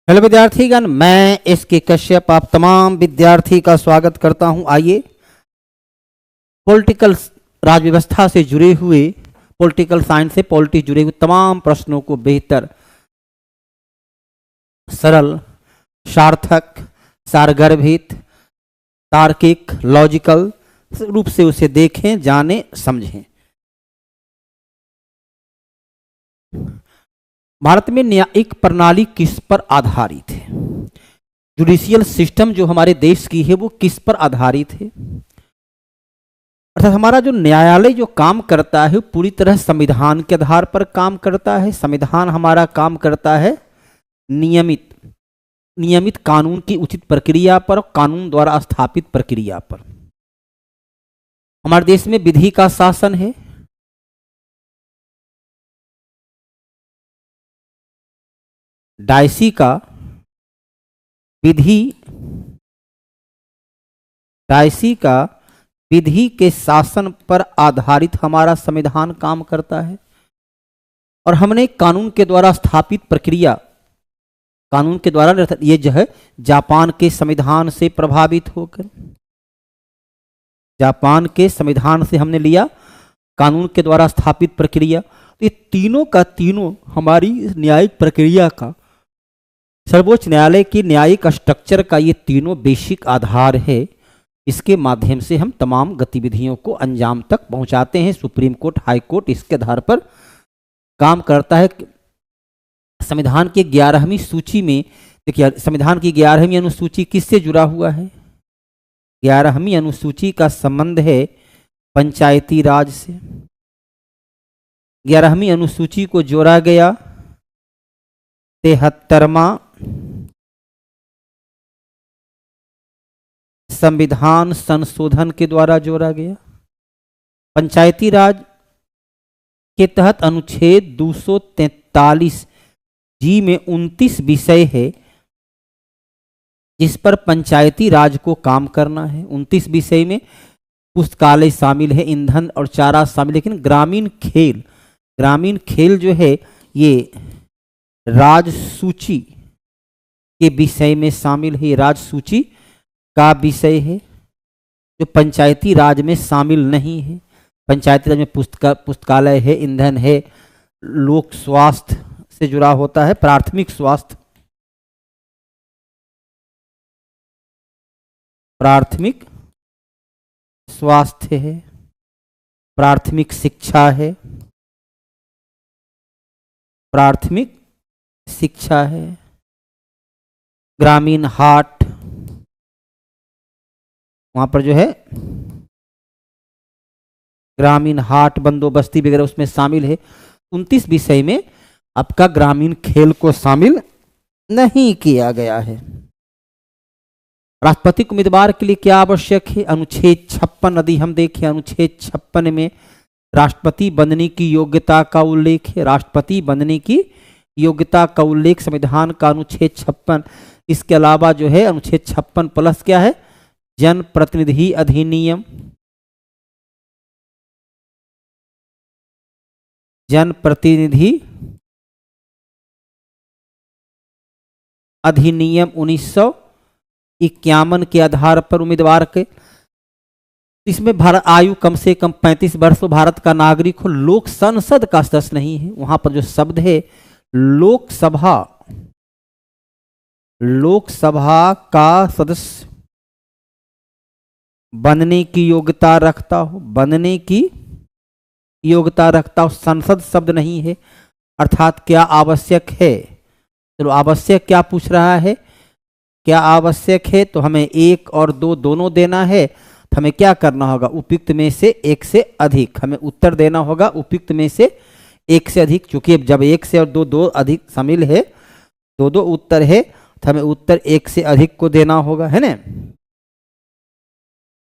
Hello विद्यार्थीगण, मैं SK Kashyap आप तमाम विद्यार्थी का स्वागत करता हूं। आइए पॉलिटिकल राज व्यवस्था से जुड़े हुए, पॉलिटिकल साइंस से पॉलिटिक्स जुड़े हुए तमाम प्रश्नों को बेहतर, सरल, सार्थक, सारगर्भित, तार्किक, लॉजिकल रूप से उसे देखें, जानें, समझें। भारत में न्यायिक प्रणाली किस पर आधारित है? जुडिशियल सिस्टम जो हमारे देश की है वो किस पर आधारित है? अर्थात हमारा जो न्यायालय जो काम करता है वो पूरी तरह संविधान के आधार पर काम करता है। संविधान हमारा काम करता है नियमित कानून की उचित प्रक्रिया पर, कानून द्वारा स्थापित प्रक्रिया पर। हमारे देश में विधि का शासन है। डायसी का विधि के शासन पर आधारित हमारा संविधान काम करता है। और हमने कानून के द्वारा स्थापित प्रक्रिया, कानून के द्वारा, ये जो है जापान के संविधान से प्रभावित होकर, जापान के संविधान से हमने लिया कानून के द्वारा स्थापित प्रक्रिया। तो ये तीनों का तीनों हमारी न्यायिक प्रक्रिया का, सर्वोच्च न्यायालय की न्यायिक स्ट्रक्चर का ये तीनों बेसिक आधार है। इसके माध्यम से हम तमाम गतिविधियों को अंजाम तक पहुंचाते हैं। सुप्रीम कोर्ट, हाई कोर्ट इसके आधार पर काम करता है। संविधान के 11वीं सूची में देखिए, संविधान की 11वीं अनुसूची किससे जुड़ा हुआ है? 11वीं अनुसूची का संबंध है पंचायती राज से। 11वीं अनुसूची को जोड़ा गया 73वां संविधान संशोधन के द्वारा जोड़ा गया। पंचायती राज के तहत अनुच्छेद 243 जी में 29 विषय है जिस पर पंचायती राज को काम करना है। 29 विषय में पुस्तकालय शामिल है, ईंधन और चारा शामिल, लेकिन ग्रामीण खेल जो है ये राजसूची के विषय में शामिल है। राजसूची का विषय है जो पंचायती राज में शामिल नहीं है। पंचायती राज में पुस्तकालय है, ईंधन है, लोक स्वास्थ्य से जुड़ा होता है, प्राथमिक स्वास्थ्य है, प्राथमिक शिक्षा है, ग्रामीण हाट, वहां पर जो है ग्रामीण हाट बंदोबस्ती वगैरह उसमें शामिल है। 29 विषय में आपका ग्रामीण खेल को शामिल नहीं किया गया है। राष्ट्रपति उम्मीदवार के लिए क्या आवश्यक है? अनुच्छेद 56 यदि हम देखें, अनुच्छेद 56 में राष्ट्रपति बनने की योग्यता का उल्लेख है। राष्ट्रपति बनने की योग्यता का उल्लेख संविधान का अनुच्छेद 56। इसके अलावा जो है अनुच्छेद 56 प्लस क्या है? जन प्रतिनिधि अधिनियम, जन प्रतिनिधि अधिनियम 1951 के आधार पर उम्मीदवार के, इसमें भारत आयु कम से कम 35 वर्ष हो, भारत का नागरिक हो, लोक संसद का सदस्य नहीं है। वहां पर जो शब्द है लोकसभा का सदस्य बनने की योग्यता रखता हो, संसद शब्द नहीं है। अर्थात क्या आवश्यक है? चलो, आवश्यक क्या पूछ रहा है? क्या आवश्यक है? तो हमें 1 और 2 दोनों देना है। तो हमें क्या करना होगा? उपयुक्त में से 1 से अधिक हमें उत्तर देना होगा। उपयुक्त में से 1 से अधिक, चूंकि जब 1 से और 2 अधिक शामिल है, 2 उत्तर है, तो हमें उत्तर 1 से अधिक को देना होगा, है ना?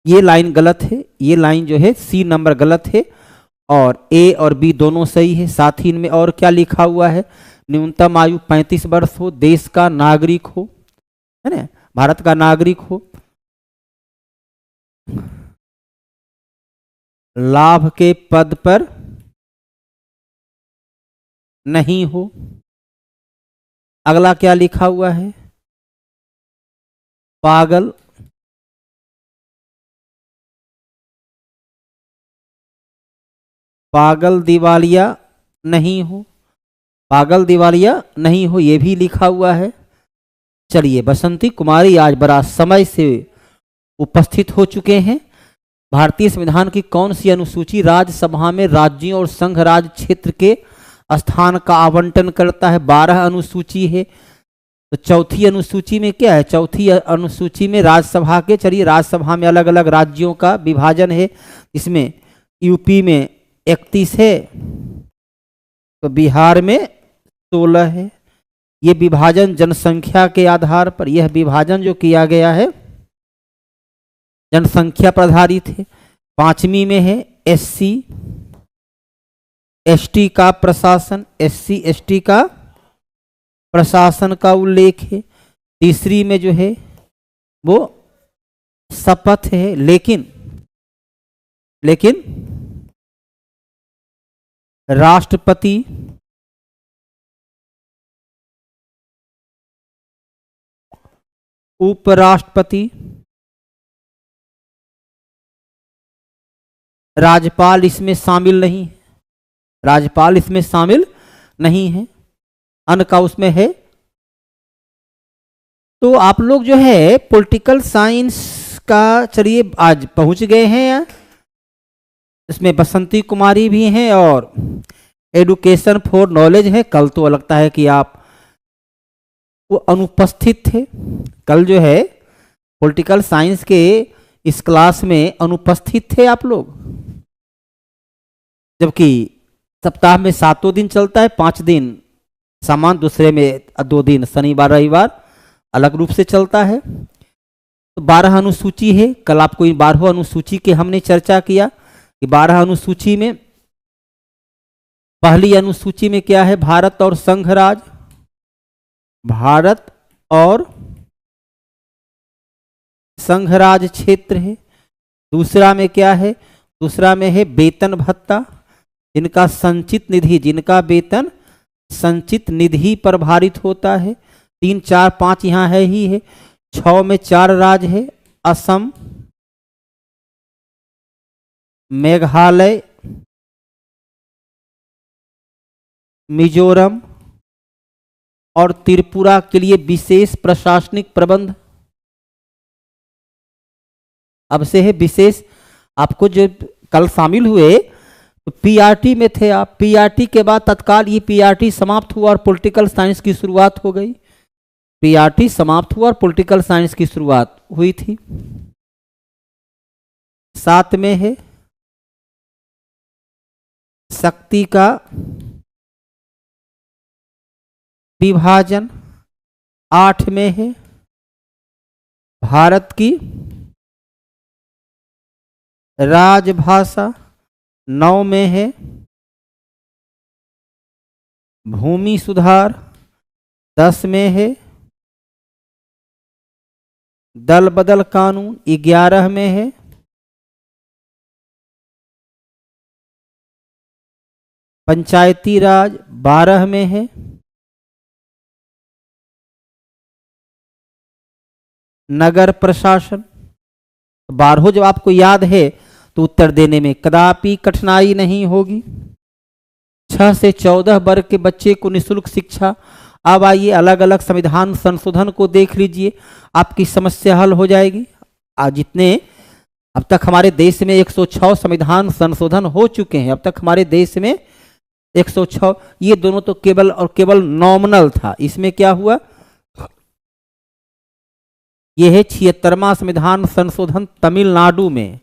ये लाइन गलत है, ये लाइन जो है सी नंबर गलत है, और ए और बी दोनों सही है। साथ ही इनमें और क्या लिखा हुआ है? न्यूनतम आयु 35 वर्ष हो, देश का नागरिक हो, है ना, भारत का नागरिक हो, लाभ के पद पर नहीं हो, अगला क्या लिखा हुआ है? पागल, पागल दिवालिया नहीं हो, पागल दिवालिया नहीं हो, ये भी लिखा हुआ है। चलिए, बसंती कुमारी आज बड़ा समय से उपस्थित हो चुके हैं। भारतीय संविधान की कौन सी अनुसूची राज्यसभा में राज्यों और संघ राज्य क्षेत्र के स्थान का आवंटन करता है? 12 अनुसूची है। तो चौथी अनुसूची में क्या है? चौथी अनुसूची में राज्यसभा के, चलिए राज्यसभा में अलग अलग राज्यों का विभाजन है। इसमें यूपी में 31 है, तो बिहार में 16 है। ये विभाजन जनसंख्या के आधार पर, यह विभाजन जो किया गया है जनसंख्या पर आधारित है। 5वीं में है SC ST का प्रशासन, SC ST का प्रशासन का उल्लेख है। तीसरी में जो है वो शपथ है, लेकिन राष्ट्रपति, उपराष्ट्रपति, राज्यपाल इसमें शामिल नहीं है। राज्यपाल इसमें शामिल नहीं है। अन्य का उसमें है। तो आप लोग जो है पॉलिटिकल साइंस का, चलिए आज पहुंच गए हैं। इसमें बसंती कुमारी भी हैं और एडुकेशन फॉर नॉलेज है। कल तो लगता है कि आप वो अनुपस्थित थे। कल जो है पॉलिटिकल साइंस के इस क्लास में अनुपस्थित थे आप लोग, जबकि सप्ताह में 7 दिन चलता है, 5 दिन सामान्य, दूसरे में 2 दिन शनिवार रविवार अलग रूप से चलता है। तो 12 अनुसूची है। कल आपको इन 12 अनुसूची के हमने चर्चा किया कि 12 अनुसूची में पहली अनुसूची में क्या है? भारत और संघ राज्य, भारत और संघ राज्य क्षेत्र है। दूसरा में क्या है? दूसरा में है वेतन भत्ता, जिनका संचित निधि, जिनका वेतन संचित निधि पर भारित होता है। 3, 4, 5 यहाँ है ही है। 6 में 4 राज्य है, असम, मेघालय, मिजोरम और त्रिपुरा के लिए विशेष प्रशासनिक प्रबंध। अब से है विशेष। आपको जो कल शामिल हुए तो पीआरटी में थे आप। पीआरटी के बाद तत्काल ये पीआरटी समाप्त हुआ और पॉलिटिकल साइंस की शुरुआत हो गई। पीआरटी समाप्त हुआ और पॉलिटिकल साइंस की शुरुआत हुई थी। 7 में है शक्ति का विभाजन। 8 में है भारत की राजभाषा। 9 में है भूमि सुधार। 10 में है दल बदल कानून। 11 में है पंचायती राज। 12 में है नगर प्रशासन। 12 जब आपको याद है तो उत्तर देने में कदापि कठिनाई नहीं होगी। 6 से 14 वर्ग के बच्चे को निःशुल्क शिक्षा। अब आइए अलग अलग संविधान संशोधन को देख लीजिए, आपकी समस्या हल हो जाएगी। आज जितने अब तक हमारे देश में 106 संविधान संशोधन हो चुके हैं। अब तक हमारे देश में 106, ये दोनों तो केवल और केवल नॉमिनल था। इसमें क्या हुआ? यह है 76वां संविधान संशोधन तमिलनाडु में।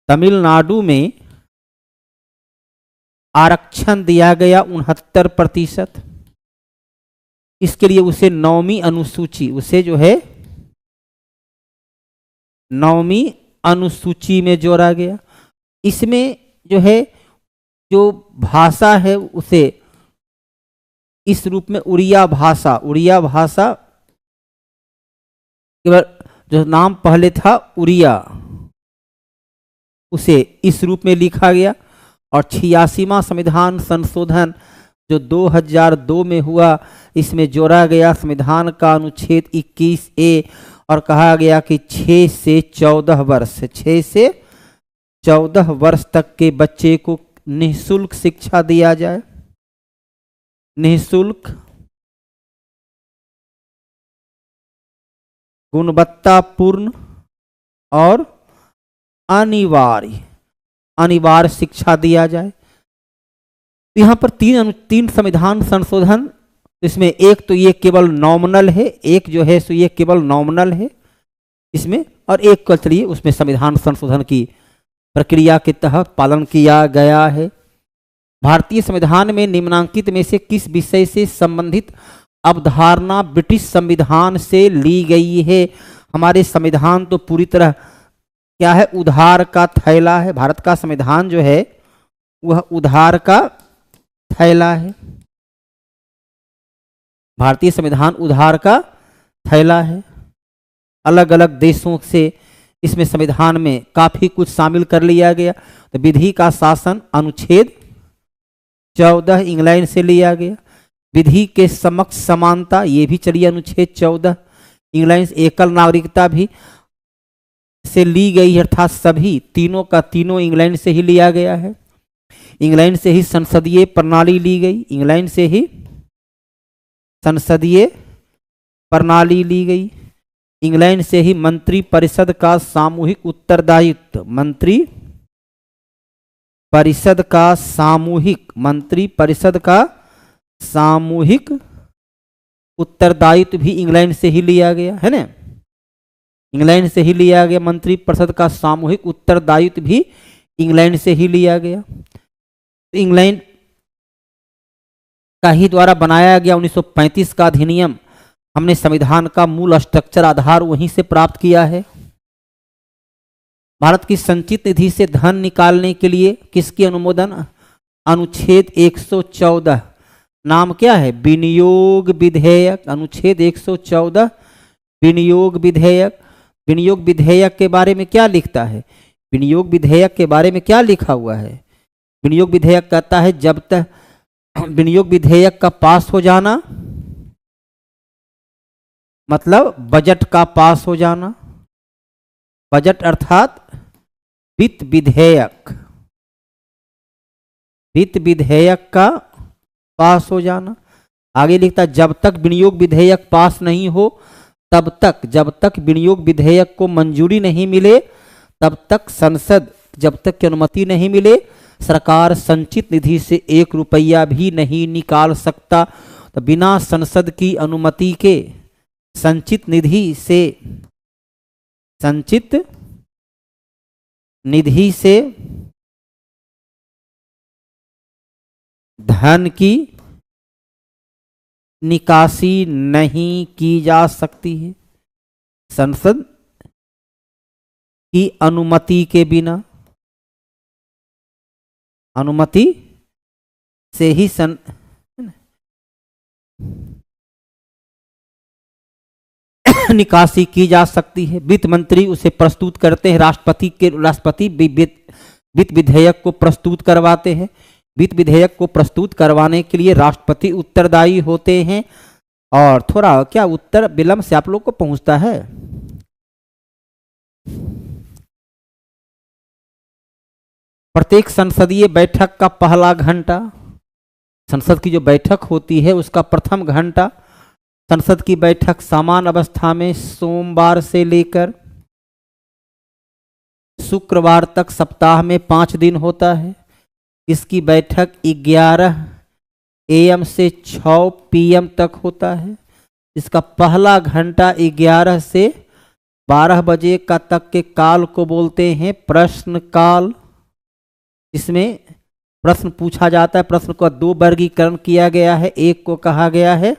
तमिलनाडु में आरक्षण दिया गया 69%। इसके लिए उसे 9वीं अनुसूची, उसे जो है 9वीं अनुसूची में जोड़ा गया। इसमें जो है जो भाषा है उसे इस रूप में उड़िया भाषा, उड़िया भाषा केवल जो नाम पहले था उड़िया, उसे इस रूप में लिखा गया। और 86वां संविधान संशोधन जो 2002 में हुआ, इसमें जोड़ा गया संविधान का अनुच्छेद 21A और कहा गया कि 6 से 14 वर्ष 6 से 14 वर्ष तक के बच्चे को निःशुल्क शिक्षा दिया जाए, निःशुल्क, गुणवत्तापूर्ण और अनिवार्य शिक्षा दिया जाए। यहाँ पर तीन संविधान संशोधन, इसमें एक तो ये केवल नॉमिनल है, एक जो है सो ये केवल नॉमिनल है इसमें, और एक को चलिए उसमें संविधान संशोधन की प्रक्रिया के तहत पालन किया गया है। भारतीय संविधान में निम्नांकित में से किस विषय से संबंधित अवधारणा ब्रिटिश संविधान से ली गई है? हमारे संविधान तो पूरी तरह क्या है, उधार का थैला है। भारत का संविधान जो है वह उधार का थैला है। भारतीय संविधान उधार का थैला है। अलग अलग देशों से इसमें संविधान में काफी कुछ शामिल कर लिया गया। तो विधि का शासन अनुच्छेद 14 इंग्लैंड से लिया गया। विधि के समक्ष समानता, ये भी चलिए अनुच्छेद 14 इंग्लैंड से। एकल नागरिकता भी से ली गई, अर्थात सभी तीनों का तीनों इंग्लैंड से ही लिया गया है। इंग्लैंड से ही संसदीय प्रणाली ली गई, इंग्लैंड से ही संसदीय प्रणाली ली गई। इंग्लैंड से ही मंत्री परिषद का सामूहिक उत्तरदायित्व, मंत्री परिषद का सामूहिक उत्तरदायित्व भी इंग्लैंड से ही लिया गया है ना, इंग्लैंड से ही लिया गया। मंत्री परिषद का सामूहिक उत्तरदायित्व भी इंग्लैंड से ही लिया गया। इंग्लैंड का ही द्वारा बनाया गया 1935 का अधिनियम, हमने संविधान का मूल स्ट्रक्चर आधार वहीं से प्राप्त किया है। भारत की संचित निधि से धन निकालने के लिए किसकी अनुमोदन? अनुच्छेद 114, नाम क्या है? विनियोग विधेयक। अनुच्छेद 114 विनियोग विधेयक। विनियोग विधेयक के बारे में क्या लिखता है? विनियोग विधेयक के बारे में क्या लिखा हुआ है? विनियोग विधेयक कहता है जब तक विनियोग विधेयक का पास हो जाना, मतलब बजट का पास हो जाना, बजट अर्थात वित्त विधेयक, वित्त विधेयक का पास हो जाना। आगे लिखता है जब तक विनियोग विधेयक पास नहीं हो तब तक, जब तक विनियोग विधेयक को मंजूरी नहीं मिले तब तक संसद, जब तक की अनुमति नहीं मिले सरकार संचित निधि से 1 रुपया भी नहीं निकाल सकता। तो बिना संसद की अनुमति के संचित निधि से धन की निकासी नहीं की जा सकती है। संसद की अनुमति के बिना, अनुमति से ही निकासी की जा सकती है। वित्त मंत्री उसे प्रस्तुत करते हैं, राष्ट्रपति वित्त विधेयक को प्रस्तुत करवाते हैं। वित्त विधेयक को प्रस्तुत करवाने के लिए राष्ट्रपति उत्तरदायी होते हैं। और थोड़ा क्या उत्तर विलंब से आप लोग को पहुंचता है? प्रत्येक संसदीय बैठक का पहला घंटा, संसद की जो बैठक होती है उसका प्रथम घंटा, संसद की बैठक सामान्य अवस्था में सोमवार से लेकर शुक्रवार तक सप्ताह में 5 दिन होता है। इसकी बैठक 11 AM से 6 PM तक होता है। इसका पहला घंटा 11 से 12 बजे का तक के काल को बोलते हैं प्रश्न काल। इसमें प्रश्न पूछा जाता है। प्रश्न का 2 वर्गीकरण किया गया है। एक को कहा गया है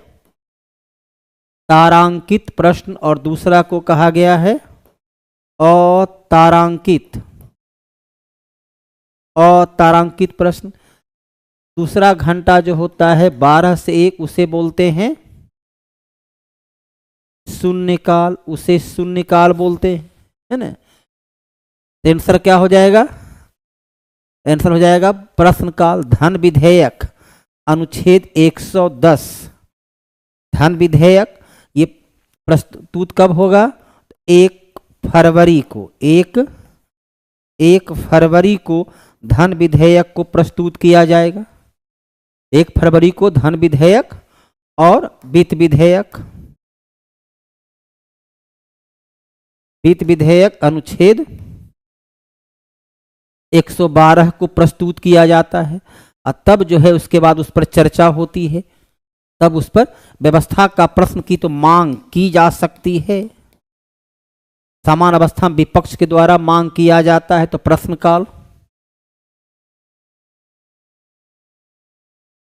तारांकित प्रश्न और दूसरा को कहा गया है अतारांकित प्रश्न। दूसरा घंटा जो होता है 12 से 1 उसे बोलते हैं शून्यकाल, उसे शून्यकाल बोलते हैं, है ना। आंसर क्या हो जाएगा? आंसर हो जाएगा प्रश्नकाल। धन विधेयक अनुच्छेद 110 धन विधेयक ये प्रस्तुत कब होगा? 1 फरवरी को, 1 फरवरी को धन विधेयक को प्रस्तुत किया जाएगा। 1 फरवरी को धन विधेयक और वित्त विधेयक, वित्त विधेयक अनुच्छेद 112 को प्रस्तुत किया जाता है और तब जो है उसके बाद उस पर चर्चा होती है, तब उस पर व्यवस्था का प्रश्न की तो मांग की जा सकती है। समान अवस्था में विपक्ष के द्वारा मांग किया जाता है तो प्रश्नकाल।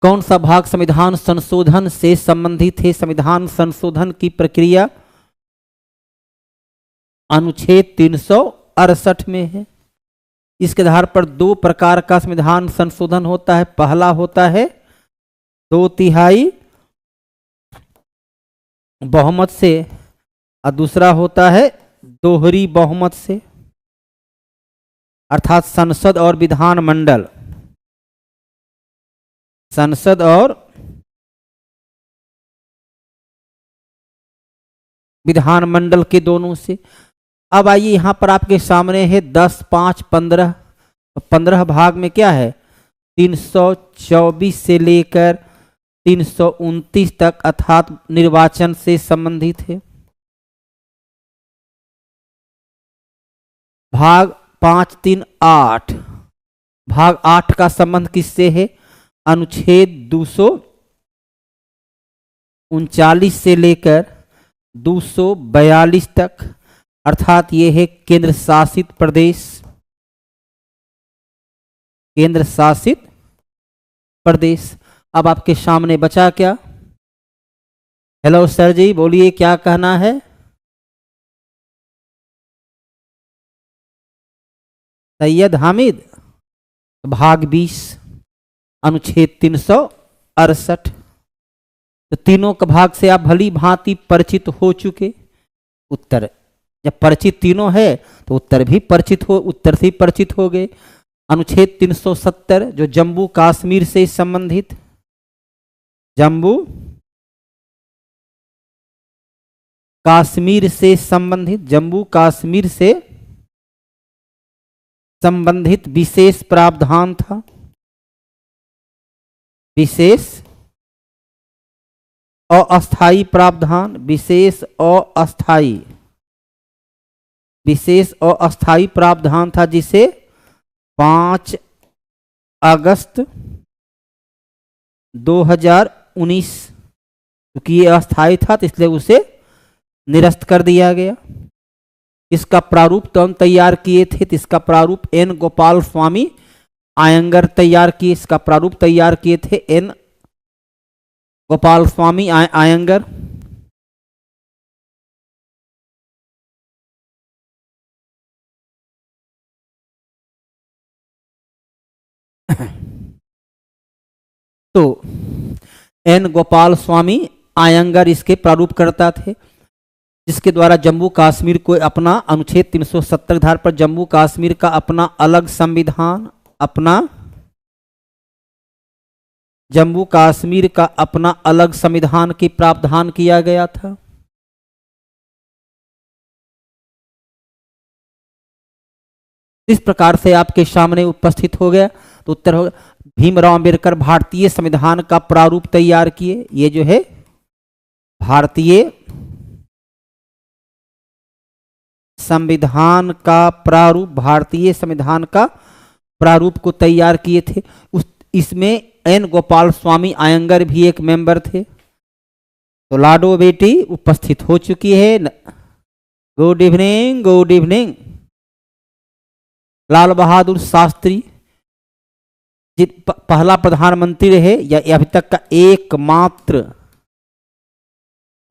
कौन सा भाग संविधान संशोधन से संबंधित है? संविधान संशोधन की प्रक्रिया अनुच्छेद 368 में है। इसके आधार पर 2 प्रकार का संविधान संशोधन होता है। पहला होता है 2/3 बहुमत से और दूसरा होता है दोहरी बहुमत से, अर्थात संसद और विधानमंडल, संसद और विधानमंडल के दोनों से। अब आइए यहां पर आपके सामने है 10, 5, 15। 15 भाग में क्या है? 324 से लेकर 329 तक अर्थात निर्वाचन से संबंधित है। भाग 5, 3, 8, भाग 8 का संबंध किससे है? अनुच्छेद 239 से लेकर 242 तक, अर्थात ये है केंद्र शासित प्रदेश, केंद्र शासित प्रदेश। अब आपके सामने बचा क्या? हेलो सर जी, बोलिए क्या कहना है? सैयद हामिद। भाग 20 अनुच्छेद 368। तो तीनों का भाग से आप भली भांति परिचित हो चुके। उत्तर जब परिचित तीनों है तो उत्तर भी परिचित हो, उत्तर से परिचित हो गए। अनुच्छेद 370 जो जम्मू कश्मीर से संबंधित, जम्मू कश्मीर से संबंधित, जम्मू कश्मीर से संबंधित विशेष प्रावधान था, विशेष अस्थायी प्रावधान, विशेष अस्थायी प्रावधान था जिसे 5 अगस्त 2019, क्योंकि ये अस्थायी था तो इसलिए उसे निरस्त कर दिया गया। इसका प्रारूप तो हम तैयार किए थे, तो इसका प्रारूप एन गोपाल स्वामी आयंगर तैयार किए, इसका प्रारूप तैयार किए थे एन गोपाल स्वामी आयंगर। तो एन गोपाल स्वामी आयंगर इसके प्रारूप करता थे, जिसके द्वारा जम्मू कश्मीर को अपना अनुच्छेद 370 आधार पर जम्मू कश्मीर का अपना अलग संविधान, अपना जम्मू कश्मीर का अपना अलग संविधान की प्रावधान किया गया था। इस प्रकार से आपके सामने उपस्थित हो गया। तो उत्तर होगा भीमराव अंबेडकर भारतीय संविधान का प्रारूप तैयार किए। ये जो है भारतीय संविधान का प्रारूप, भारतीय संविधान का प्रारूप को तैयार किए थे। इसमें एन गोपाल स्वामी आयंगर भी एक मेंबर थे। तो लाडो बेटी उपस्थित हो चुकी है। Good evening, good evening. Lal Bahadur Shastri पहला प्रधानमंत्री रहे या अभी तक का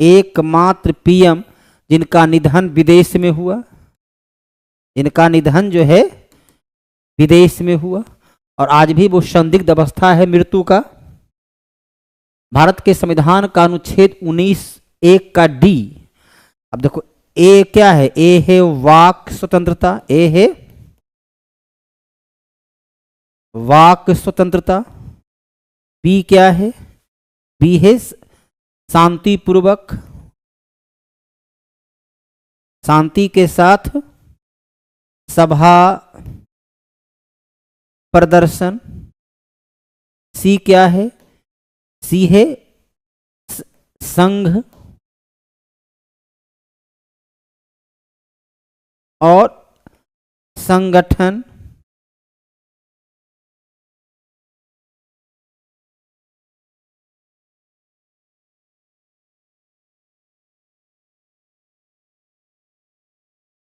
एकमात्र पीएम जिनका निधन विदेश में हुआ, इनका निधन जो है विदेश में हुआ और आज भी वो संदिग्ध अवस्था है मृत्यु का। भारत के संविधान का अनुच्छेद 19(1) का डी। अब देखो ए क्या है? ए है वाक स्वतंत्रता, ए है वाक स्वतंत्रता। बी क्या है? बी है शांतिपूर्वक, शांति के साथ सभा प्रदर्शन। सी क्या है? सी है संघ और संगठन।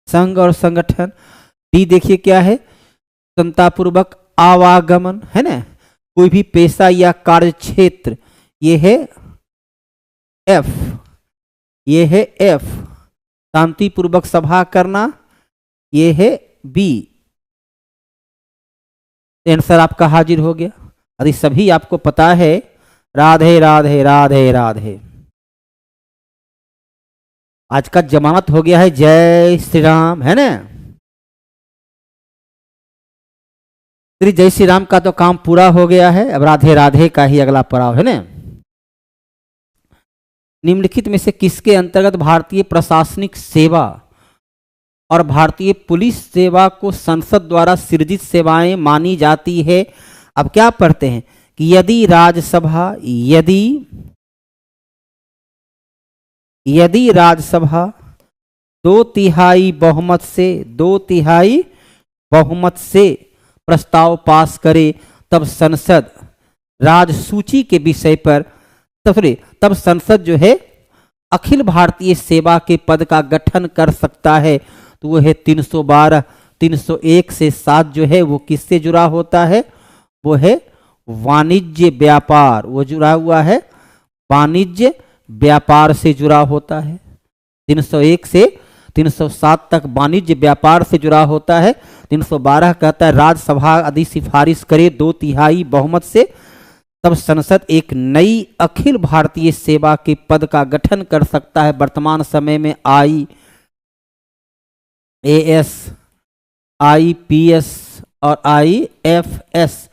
संघ और संगठन। डी देखिए क्या है? क्षमतापूर्वक आवागमन, है ना, कोई भी पेशा या कार्य क्षेत्र, ये है एफ, ये है एफ। शांतिपूर्वक सभा करना, ये है बी। आंसर आपका हाजिर हो गया। यदि सभी आपको पता है, राधे राधे राधे राधे। आज का जमानत हो गया है जय श्री राम, है ना। श्री जय श्री राम का तो काम पूरा हो गया है, अब राधे राधे का ही अगला पड़ाव है ना। निम्नलिखित में से किसके अंतर्गत भारतीय प्रशासनिक सेवा और भारतीय पुलिस सेवा को संसद द्वारा सृजित सेवाएं मानी जाती है? अब क्या पढ़ते हैं कि यदि राज्यसभा, यदि राज्यसभा 2/3 बहुमत से, 2/3 बहुमत से प्रस्ताव पास करे, तब संसद राजसूची के विषय पर, तब संसद जो है अखिल भारतीय सेवा के पद का गठन कर सकता है। तो वो है 312, 301 से 7 जो है वो किससे जुड़ा होता है? वो है वाणिज्य व्यापार, वो जुड़ा हुआ है वाणिज्य व्यापार से जुड़ा होता है। 301 से 307 तक वाणिज्य व्यापार से जुड़ा होता है। 312 कहता है राज्यसभा यदि सिफारिश करे 2/3 बहुमत से, तब संसद एक नई अखिल भारतीय सेवा के पद का गठन कर सकता है। वर्तमान समय में IAS, IPS और IFS,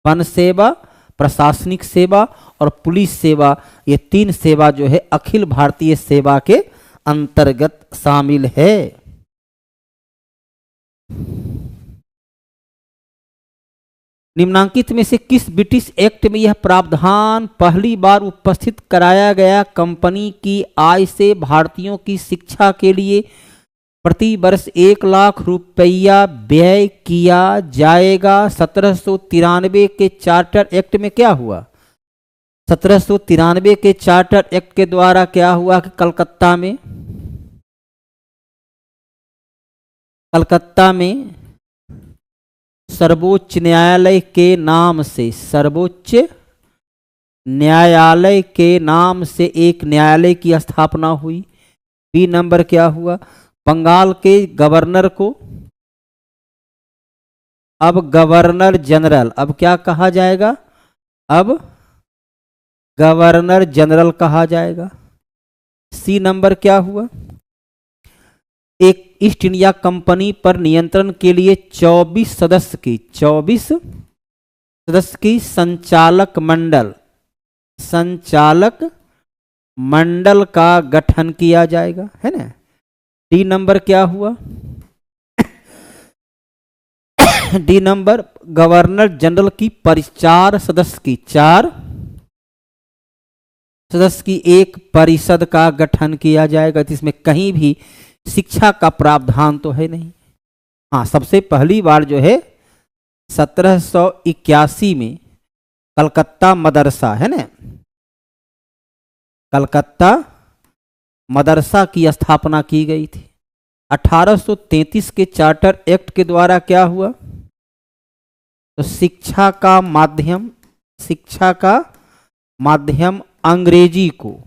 वन सेवा, प्रशासनिक सेवा और पुलिस सेवा, ये 3 सेवा जो है अखिल भारतीय सेवा के अंतर्गत शामिल है। निम्नांकित में से किस ब्रिटिश एक्ट में यह प्रावधान पहली बार उपस्थित कराया गया? कंपनी की आय से भारतीयों की शिक्षा के लिए प्रति वर्ष 1 लाख रुपया व्यय किया जाएगा। 1793 के चार्टर एक्ट में क्या हुआ? 1793 के चार्टर एक्ट के द्वारा क्या हुआ कि कलकत्ता में सर्वोच्च न्यायालय के नाम से, सर्वोच्च न्यायालय के नाम से एक न्यायालय की स्थापना हुई। बी नंबर क्या हुआ? बंगाल के गवर्नर को अब गवर्नर जनरल, अब क्या कहा जाएगा? अब गवर्नर जनरल कहा जाएगा। सी नंबर क्या हुआ? एक ईस्ट इंडिया कंपनी पर नियंत्रण के लिए 24 सदस्य की संचालक मंडल का गठन किया जाएगा, है ना। डी नंबर क्या हुआ? डी नंबर गवर्नर जनरल की 4 सदस्य की एक परिषद का गठन किया जाएगा, जिसमें कहीं भी शिक्षा का प्रावधान तो है नहीं। हाँ, सबसे पहली बार जो है 1781 में कलकत्ता मदरसा, है ना, कलकत्ता मदरसा की स्थापना की गई थी। 1833 के चार्टर एक्ट के द्वारा क्या हुआ? तो शिक्षा का माध्यम अंग्रेजी को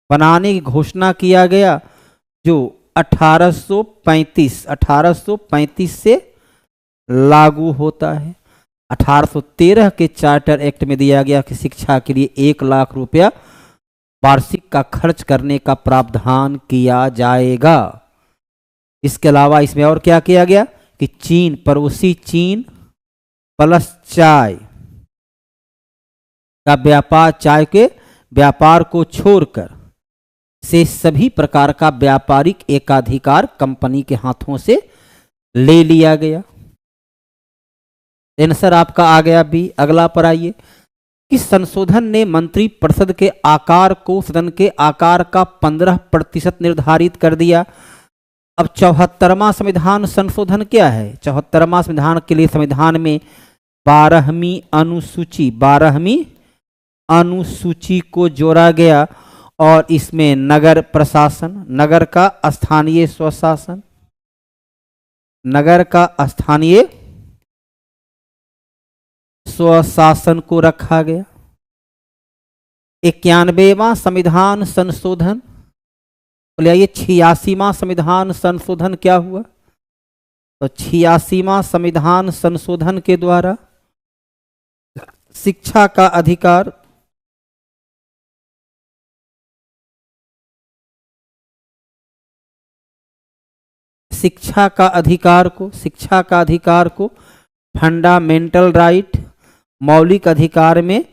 बनाने की घोषणा किया गया, जो 1835 से लागू होता है। 1813 के चार्टर एक्ट में दिया गया कि शिक्षा के लिए 1 लाख रुपया वार्षिक का खर्च करने का प्रावधान किया जाएगा। इसके अलावा इसमें और क्या किया गया कि चीन, पड़ोसी चीन प्लस चाय, का व्यापार, चाय के व्यापार को छोड़कर से सभी प्रकार का व्यापारिक एकाधिकार कंपनी के हाथों से ले लिया गया। आंसर आपका आ गया बी। अगला पर आइए। इस संशोधन ने मंत्री परिषद के आकार को सदन के आकार का 15% निर्धारित कर दिया। अब 74वां संविधान संशोधन क्या है? 74वां संविधान के लिए संविधान में 12वीं अनुसूची को जोड़ा गया और इसमें नगर प्रशासन, नगर का स्थानीय स्वशासन, नगर का स्थानीय स्वशासन को रखा गया। 91वां संविधान संशोधन, बोले आइए 86वां संविधान संशोधन क्या हुआ? तो 86वां संविधान संशोधन के द्वारा शिक्षा का अधिकार, शिक्षा का अधिकार को फंडामेंटल राइट, मौलिक अधिकार में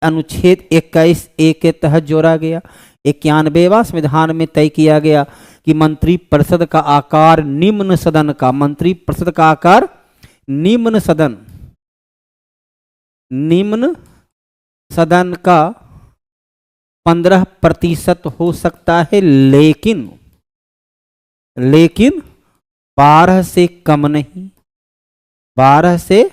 अनुच्छेद 21A के तहत जोड़ा गया। 91वां संविधान में तय किया गया कि मंत्री परिषद का आकार निम्न सदन का, मंत्री परिषद का आकार निम्न सदन का 15% हो सकता है, लेकिन 12 से कम नहीं, 12 से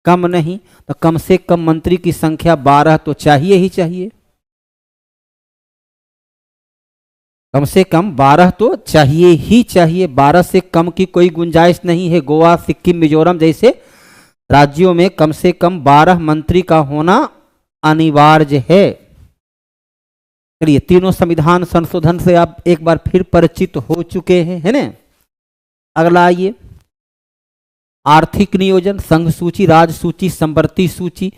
कम नहीं। तो कम से कम मंत्री की संख्या 12 तो चाहिए ही चाहिए, कम से कम 12 तो चाहिए ही चाहिए। 12 से कम की कोई गुंजाइश नहीं है। गोवा, सिक्किम, मिजोरम जैसे राज्यों में कम से कम 12 मंत्री का होना अनिवार्य है। चलिए, तीनों संविधान संशोधन से आप एक बार फिर परिचित हो चुके हैं, है ना। अगला आइए। आर्थिक नियोजन, संघ सूची, राज्य सूची, संवर्ती सूची।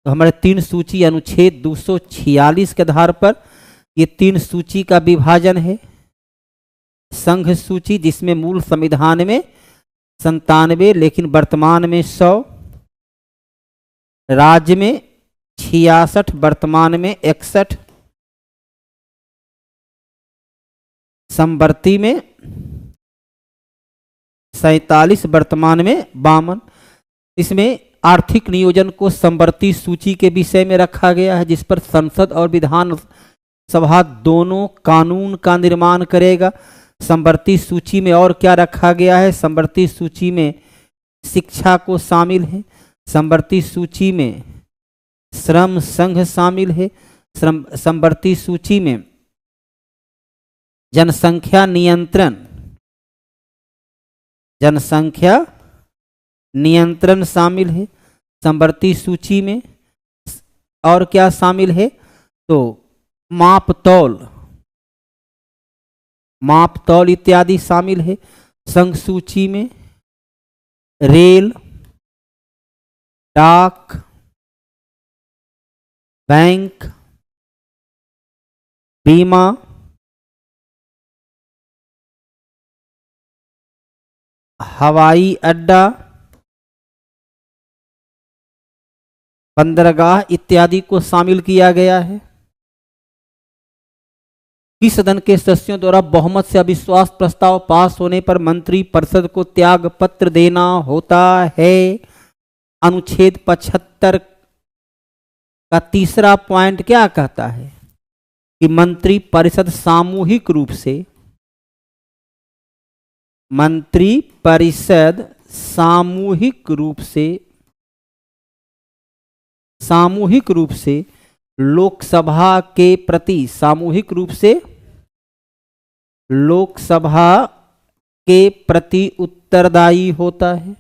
तो हमारे 3 सूची अनुच्छेद 246 के आधार पर ये 3 सूची का विभाजन है। संघ सूची जिसमें मूल संविधान में 97 लेकिन वर्तमान में 100, राज्य में 66 वर्तमान में 61, संवर्ती में 47 वर्तमान में 52। इसमें आर्थिक नियोजन को संवर्ती सूची के विषय में रखा गया है, जिस पर संसद और विधान सभा दोनों कानून का निर्माण करेगा। संवर्ती सूची में और क्या रखा गया है? संवर्ती सूची में शिक्षा को शामिल है, संवर्ती सूची में श्रम संघ शामिल है, संवर्ती सूची में जनसंख्या नियंत्रण शामिल है। संवर्ती सूची में और क्या शामिल है? तो मापतौल इत्यादि शामिल है। संघ सूची में रेल, डाक, बैंक, बीमा, हवाई अड्डा, बंदरगाह इत्यादि को शामिल किया गया है। कि सदन के सदस्यों द्वारा बहुमत से अविश्वास प्रस्ताव पास होने पर मंत्री परिषद को त्याग पत्र देना होता है। अनुच्छेद 75 का तीसरा पॉइंट क्या कहता है? कि मंत्री परिषद सामूहिक रूप से लोकसभा के प्रति उत्तरदायी होता है।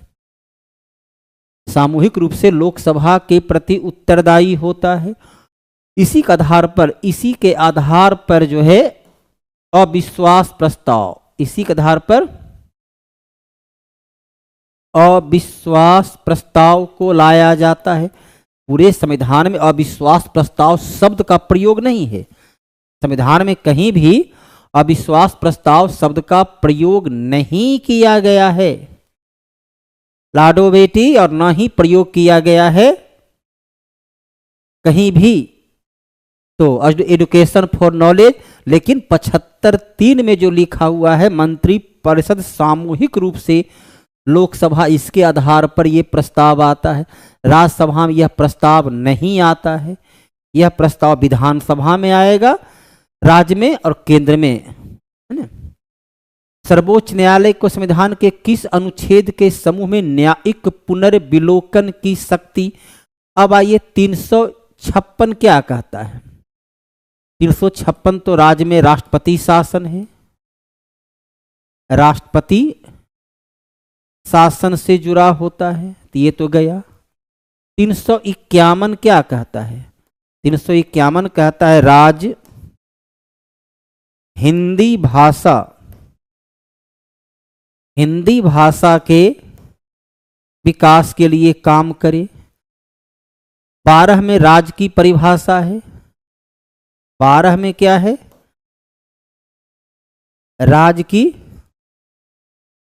सामूहिक रूप से लोकसभा के प्रति उत्तरदायी होता है। इसी के आधार पर जो है अविश्वास प्रस्ताव, इसी के आधार पर अविश्वास प्रस्ताव को लाया जाता है। पूरे संविधान में अविश्वास प्रस्ताव शब्द का प्रयोग नहीं है। संविधान में कहीं भी अविश्वास प्रस्ताव शब्द का प्रयोग नहीं किया गया है, लाडो बेटी, और न ही प्रयोग किया गया है कहीं भी तो एजुकेशन फॉर नॉलेज, लेकिन 75(3) में जो लिखा हुआ है मंत्री परिषद सामूहिक रूप से लोकसभा, इसके आधार पर यह प्रस्ताव आता है। राज्यसभा में यह प्रस्ताव नहीं आता है, यह प्रस्ताव विधानसभा में आएगा, राज्य में और केंद्र में, है ना। सर्वोच्च न्यायालय को संविधान के किस अनुच्छेद के समूह में न्यायिक पुनर्विलोकन की शक्ति? अब आइए 356 क्या कहता है। 356 तो राज्य में राष्ट्रपति शासन है, राष्ट्रपति शासन से जुड़ा होता है, तो ये तो गया। 351 क्या कहता है? 351 कहता है राज्य हिंदी भाषा के विकास के लिए काम करे। 12 में राज्य की परिभाषा है, 12 में क्या है? राज्य की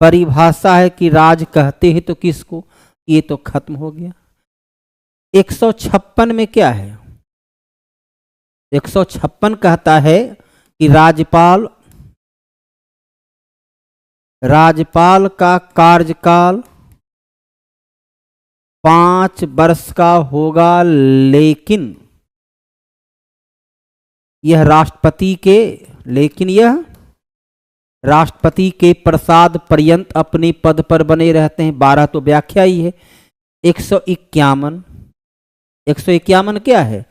परिभाषा है कि राज्य कहते हैं तो किसको, ये तो खत्म हो गया। 156 में क्या है? 156 कहता है कि राज्यपाल का कार्यकाल 5 वर्ष का होगा, लेकिन यह राष्ट्रपति के प्रसाद पर्यंत अपने पद पर बने रहते हैं। 12 तो व्याख्या ही है। 151 क्या है?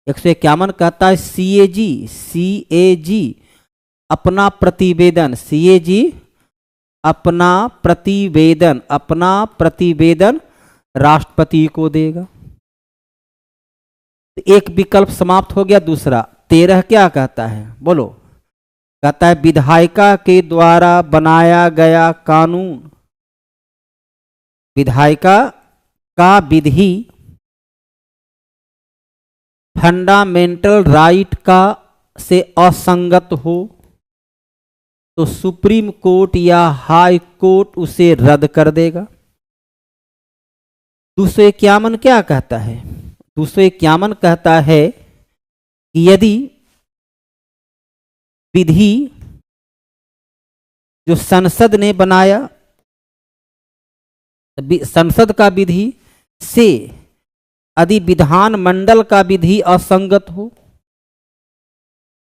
151 कहता है सीएजी अपना प्रतिवेदन राष्ट्रपति को देगा। एक विकल्प समाप्त हो गया। दूसरा 13 क्या कहता है? बोलो। कहता है विधायिका के द्वारा बनाया गया कानून, विधायिका का विधि फंडामेंटल राइट का से असंगत हो तो सुप्रीम कोर्ट या हाई कोर्ट उसे रद्द कर देगा। 251 क्या कहता है? 251 कहता है कि यदि विधि जो संसद ने बनाया, संसद का विधि से यदि विधानमंडल का विधि असंगत हो,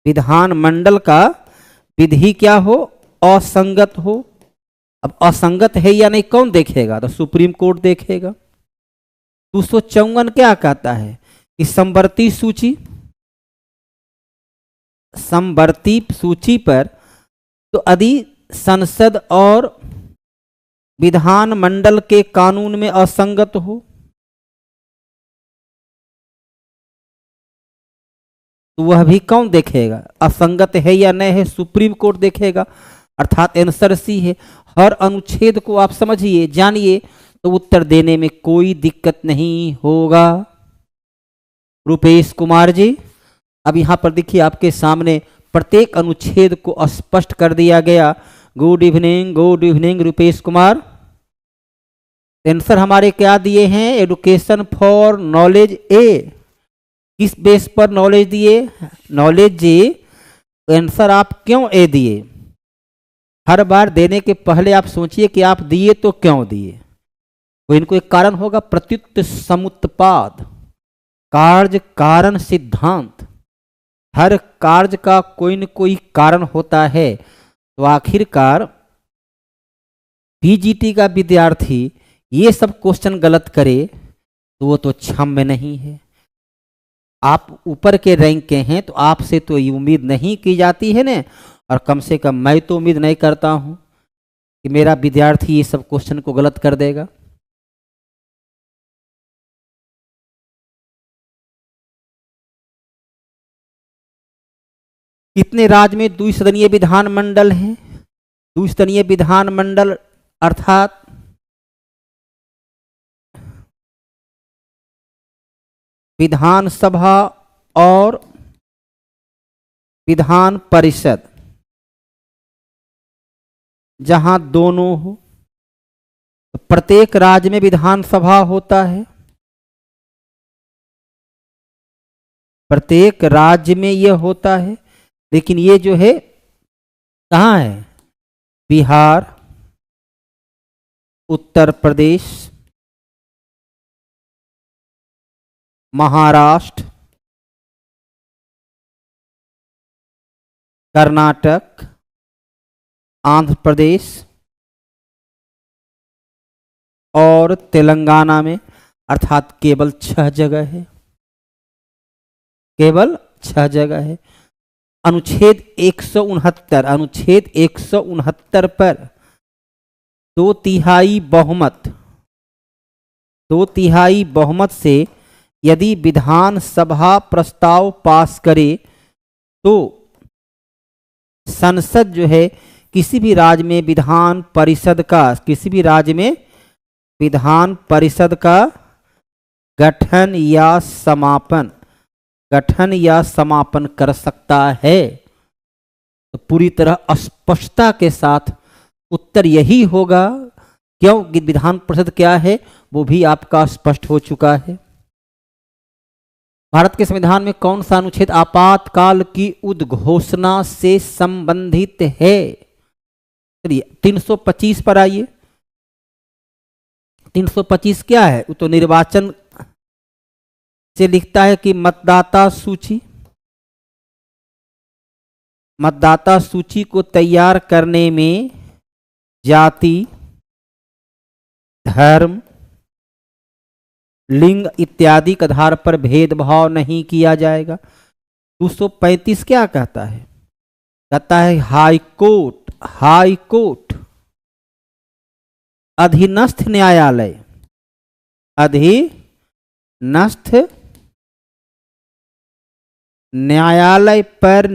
विधानमंडल का विधि क्या हो? असंगत हो। अब असंगत है या नहीं कौन देखेगा? तो सुप्रीम कोर्ट देखेगा। 254 क्या कहता है कि समवर्ती सूची पर तो यदि संसद और विधानमंडल के कानून में असंगत हो तो वह भी कौन देखेगा? असंगत है या नहीं है सुप्रीम कोर्ट देखेगा। अर्थात आंसर सी है। हर अनुच्छेद को आप समझिए, जानिए, तो उत्तर देने में कोई दिक्कत नहीं होगा। रुपेश कुमार जी, अब यहां पर देखिए आपके सामने प्रत्येक अनुच्छेद को स्पष्ट कर दिया गया। Good evening Rupesh Kumar. Answer हमारे क्या दिए हैं? Education for knowledge a. किस बेस पर नॉलेज दिए? नॉलेज जी। आंसर आप क्यों ए दिए? हर बार देने के पहले आप सोचिए कि आप दिए तो क्यों दिए। तो इनको एक कारण होगा। प्रत्युत समुत्पाद, कार्य कारण सिद्धांत, हर कार्य का कोई न कोई कारण होता है। तो आखिरकार पीजीटी का विद्यार्थी ये सब क्वेश्चन गलत करे तो वो तो क्षम्य नहीं है। आप ऊपर के रैंक के हैं तो आपसे तो ये उम्मीद नहीं की जाती है ना, और कम से कम मैं तो उम्मीद नहीं करता हूं कि मेरा विद्यार्थी ये सब क्वेश्चन को गलत कर देगा। कितने राज्य में द्विसदनीय विधानमंडल हैं? द्विसदनीय विधानमंडल अर्थात विधानसभा और विधान परिषद, जहां दोनों हो। तो प्रत्येक राज्य में विधानसभा होता है, प्रत्येक राज्य में यह होता है, लेकिन ये जो है कहाँ है? बिहार, उत्तर प्रदेश, महाराष्ट्र, कर्नाटक, आंध्र प्रदेश और तेलंगाना में, अर्थात केवल 6 जगह है, केवल 6 जगह है। अनुच्छेद 169 पर 2/3 बहुमत से यदि विधानसभा प्रस्ताव पास करे तो संसद जो है किसी भी राज्य में विधान परिषद का गठन या समापन कर सकता है। तो पूरी तरह स्पष्टता के साथ उत्तर यही होगा, क्योंकि विधान परिषद क्या है वो भी आपका स्पष्ट हो चुका है। भारत के संविधान में कौन सा अनुच्छेद आपातकाल की उद्घोषणा से संबंधित है? चलिए 325 पर आइए। 325 क्या है? वो तो निर्वाचन से लिखता है कि मतदाता सूची को तैयार करने में जाति, धर्म, लिंग इत्यादि के आधार पर भेदभाव नहीं किया जाएगा। 235 क्या कहता है? कहता है हाई कोर्ट अधीनस्थ न्यायालय पर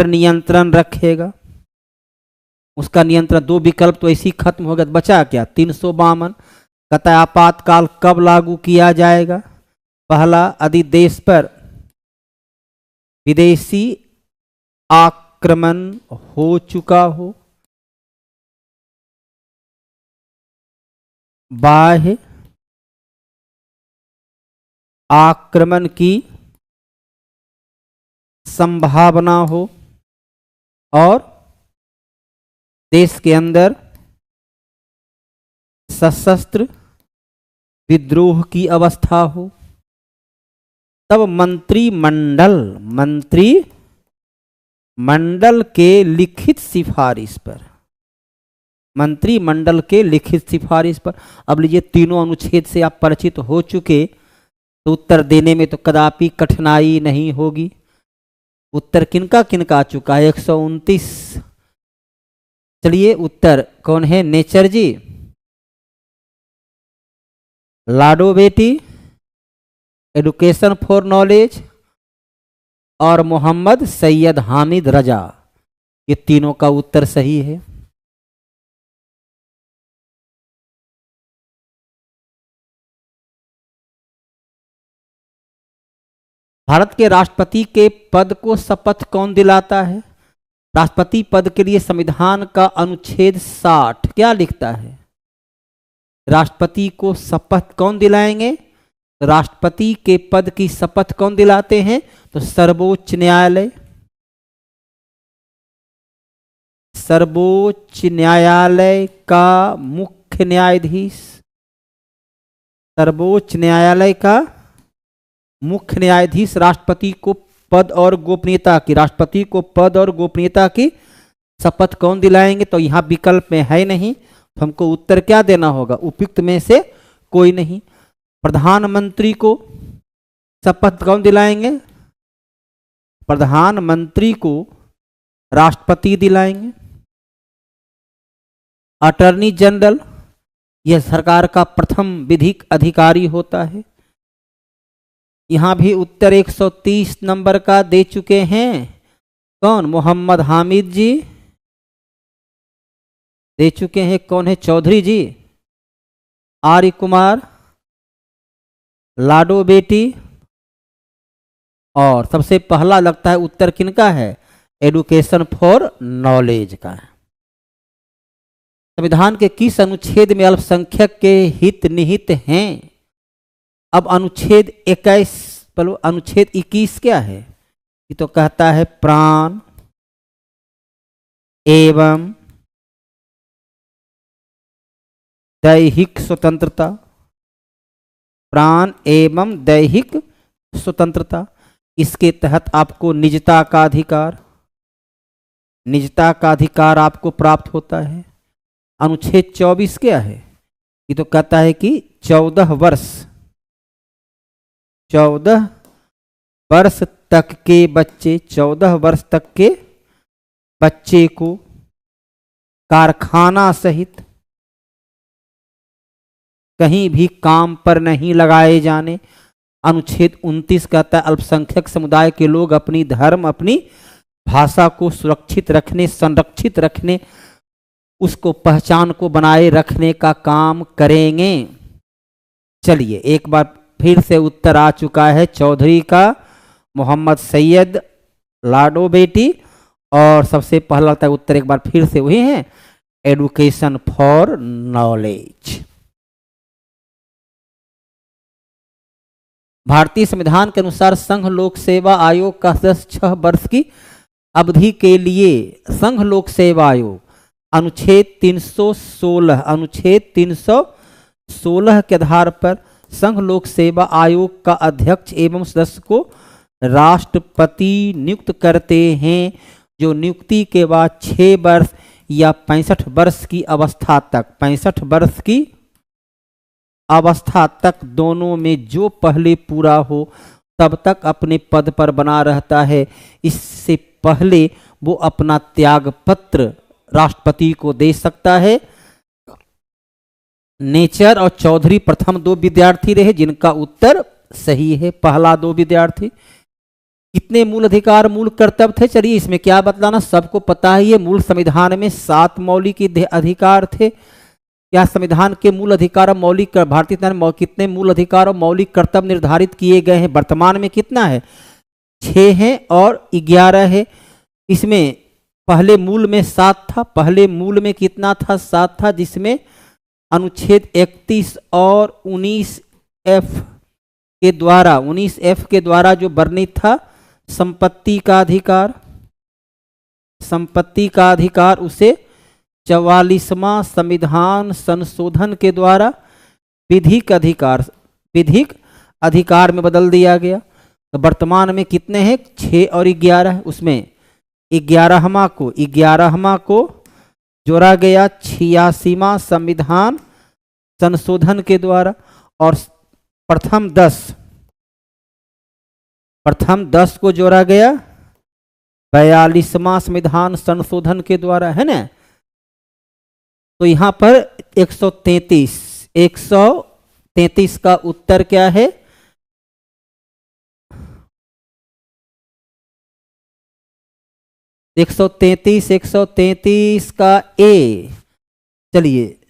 नियंत्रण रखेगा। उसका नियंत्रण, 2 विकल्प तो ऐसे ही खत्म हो गया, बचा क्या? 352 कहता है आपातकाल कब लागू किया जाएगा? पहला, यदि देश पर विदेशी आक्रमण हो चुका हो, बाह्य आक्रमण की संभावना हो और देश के अंदर सशस्त्र विद्रोह की अवस्था हो, तब मंत्रिमंडल के लिखित सिफारिश पर अब लीजिए, तीनों अनुच्छेद से आप परिचित हो चुके, तो उत्तर देने में तो कदापि कठिनाई नहीं होगी। उत्तर किनका आ चुका है? 129। चलिए उत्तर कौन है? नेचर जी, लाडो बेटी, एडुकेशन फॉर नॉलेज और मोहम्मद सैयद हामिद रजा, ये तीनों का उत्तर सही है। भारत के राष्ट्रपति के पद को शपथ कौन दिलाता है? राष्ट्रपति पद के लिए संविधान का अनुच्छेद 60 क्या लिखता है? राष्ट्रपति को शपथ कौन दिलाएंगे? राष्ट्रपति के पद की शपथ कौन दिलाते हैं? तो सर्वोच्च न्यायालय का मुख्य न्यायाधीश, सर्वोच्च न्यायालय का मुख्य न्यायाधीश राष्ट्रपति को पद और गोपनीयता की शपथ कौन दिलाएंगे? तो यहां विकल्प में है नहीं, तो हमको उत्तर क्या देना होगा? उपयुक्त में से कोई नहीं। प्रधानमंत्री को शपथ कौन दिलाएंगे? प्रधानमंत्री को राष्ट्रपति दिलाएंगे। अटॉर्नी जनरल, यह सरकार का प्रथम विधिक अधिकारी होता है। यहां भी उत्तर 130 नंबर का दे चुके हैं। कौन? मोहम्मद हामिद जी दे चुके हैं। कौन है? चौधरी जी, आर्य कुमार, लाडो बेटी, और सबसे पहला लगता है उत्तर किनका है? एडुकेशन फॉर नॉलेज का है। संविधान के किस अनुच्छेद में अल्पसंख्यक के हित निहित हैं? अब अनुच्छेद 21, बोलो अनुच्छेद 21 क्या है? ये तो कहता है प्राण एवं दैहिक स्वतंत्रता, प्राण एवं दैहिक स्वतंत्रता। इसके तहत आपको निजता का अधिकार, निजता का अधिकार आपको प्राप्त होता है। अनुच्छेद 24 क्या है? ये तो कहता है कि 14 वर्ष तक के बच्चे, 14 वर्ष तक के बच्चे को कारखाना सहित कहीं भी काम पर नहीं लगाए जाने। अनुच्छेद 29 कहता है अल्पसंख्यक समुदाय के लोग अपनी धर्म, अपनी भाषा को सुरक्षित रखने, संरक्षित रखने, उसको पहचान को बनाए रखने का काम करेंगे। चलिए एक बार फिर से उत्तर आ चुका है चौधरी का, मोहम्मद सैयद लाडो बेटी। और सबसे पहला उत्तर एक बार फिर से वही है, एडुकेशन फॉर नॉलेज। भारतीय संविधान के अनुसार संघ लोक सेवा आयोग का सदस्य 6 वर्ष की अवधि के लिए संघ लोक सेवा आयोग अनुच्छेद 316 के आधार पर संघ लोक सेवा आयोग का अध्यक्ष एवं सदस्य को राष्ट्रपति नियुक्त करते हैं, जो नियुक्ति के बाद 6 वर्ष या 65 वर्ष की अवस्था तक, 65 वर्ष की अवस्था तक दोनों में जो पहले पूरा हो तब तक अपने पद पर बना रहता है। इससे पहले वो अपना त्याग पत्र राष्ट्रपति को दे सकता है। नेचर और चौधरी प्रथम 2 विद्यार्थी रहे जिनका उत्तर सही है, पहला 2 विद्यार्थी। कितने मूल अधिकार मूल कर्तव्य थे? चलिए इसमें क्या बतलाना, सबको पता ही है। मूल संविधान में 7 मौलिक अधिकार थे। क्या संविधान के मूल अधिकार और मौलिक, भारतीय संविधान में कितने मूल अधिकार और मौलिक कर्तव्य निर्धारित किए गए हैं? वर्तमान में कितना है? 6 है और 11 है। इसमें पहले मूल में 7 था, पहले मूल में कितना था? 7 था, जिसमें अनुच्छेद 31 और 19F के द्वारा जो वर्णित था संपत्ति का अधिकार, संपत्ति का अधिकार उसे 44वां संविधान संशोधन के द्वारा विधिक अधिकार में बदल दिया गया। तो वर्तमान में कितने हैं? 6 और 11। उसमें 11वां को जोड़ा गया 86वां संविधान संशोधन के द्वारा, और प्रथम 10 को जोड़ा गया 42वां संविधान संशोधन के द्वारा, है ना। तो यहां पर 133 का उत्तर क्या है? एक सौ तैतीस का ए। चलिए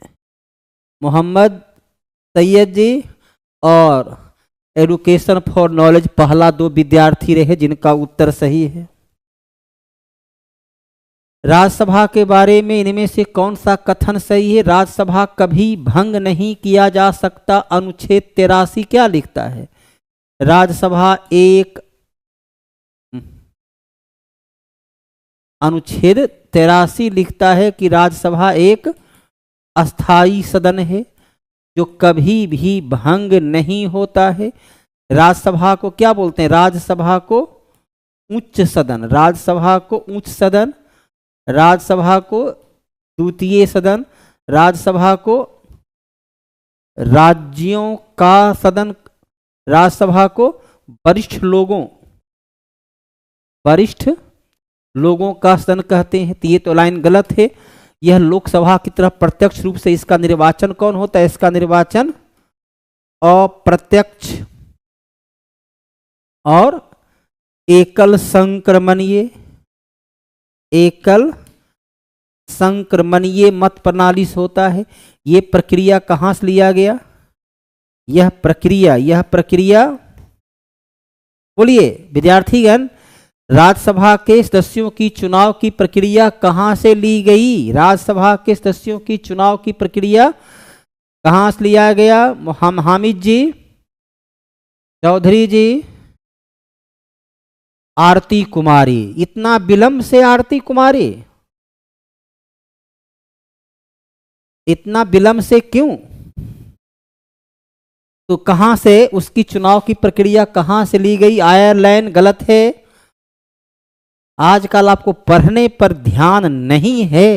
मोहम्मद सैयद जी और एडुकेशन फॉर नॉलेज पहला 2 विद्यार्थी रहे जिनका उत्तर सही है। राज्यसभा के बारे में इनमें से कौन सा कथन सही है? राज्यसभा कभी भंग नहीं किया जा सकता। अनुच्छेद 83 क्या लिखता है? राज्यसभा एक, अनुच्छेद 83 लिखता है कि राज्यसभा एक अस्थाई सदन है जो कभी भी भंग नहीं होता है। राज्यसभा को क्या बोलते हैं? राज्यसभा को उच्च सदन, राज्यसभा को उच्च सदन, राज्यसभा को द्वितीय सदन, राज्यसभा को राज्यों का सदन, राज्यसभा को वरिष्ठ लोगों का सदन कहते हैं। तो ये तो लाइन गलत है। यह लोकसभा की तरह प्रत्यक्ष रूप से इसका निर्वाचन कौन होता है? इसका निर्वाचन अप्रत्यक्ष और एकल संक्रमणीय मत प्रणाली से होता है। ये प्रक्रिया कहां से लिया गया? यह प्रक्रिया बोलिए विद्यार्थीगण, राज्यसभा के सदस्यों की चुनाव की प्रक्रिया कहां से ली गई? राज्यसभा के सदस्यों की चुनाव की प्रक्रिया कहां से लिया गया? हामिद जी, चौधरी जी आरती कुमारी। इतना विलंब से आरती कुमारी, इतना विलंब से क्यों? तो कहां से उसकी चुनाव की प्रक्रिया कहां से ली गई? आयरलैंड गलत है। आजकल आपको पढ़ने पर ध्यान नहीं है।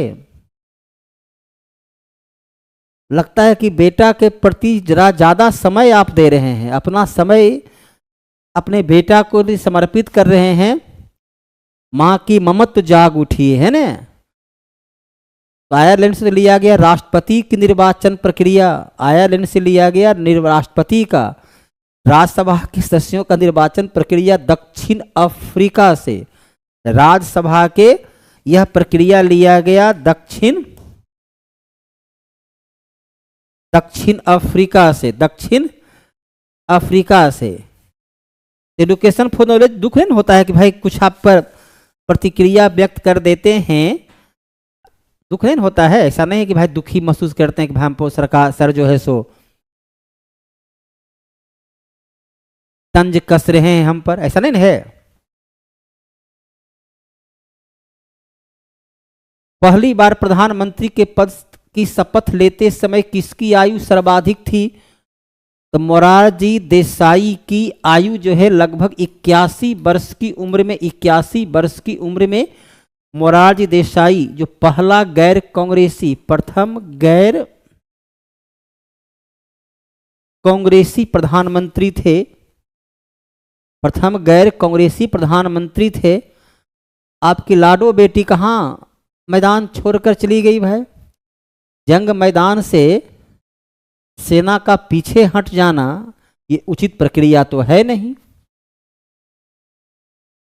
लगता है कि बेटा के प्रति जरा ज्यादा समय आप दे रहे हैं, अपना समय अपने बेटा को समर्पित कर रहे हैं। मां की ममत्व जाग उठी है ना। आयरलैंड से लिया गया राष्ट्रपति की निर्वाचन प्रक्रिया, आयरलैंड से लिया गया राष्ट्रपति का, राज्यसभा के सदस्यों का निर्वाचन प्रक्रिया दक्षिण अफ्रीका से, राज्यसभा के यह प्रक्रिया लिया गया दक्षिण अफ्रीका से, दक्षिण अफ्रीका से। एडुकेशन फॉर नॉलेज दुख नहीं होता है कि भाई कुछ आप पर प्रतिक्रिया व्यक्त कर देते हैं, दुख नहीं होता है। ऐसा नहीं है कि भाई दुखी महसूस करते हैं कि भाई हमको सरकार सर जो है सो तंज कस रहे हैं हम पर, ऐसा नहीं है। पहली बार प्रधानमंत्री के पद की शपथ लेते समय किसकी आयु सर्वाधिक थी? तो मोरारजी देसाई की आयु जो है लगभग 81 वर्ष की उम्र में, 81 वर्ष की उम्र में मोरारजी देसाई जो पहला गैर कांग्रेसी, प्रथम गैर कांग्रेसी प्रधानमंत्री थे, प्रथम गैर कांग्रेसी प्रधानमंत्री थे। आपकी लाडो बेटी कहाँ मैदान छोड़कर चली गई भाई? जंग मैदान से सेना का पीछे हट जाना ये उचित प्रक्रिया तो है नहीं।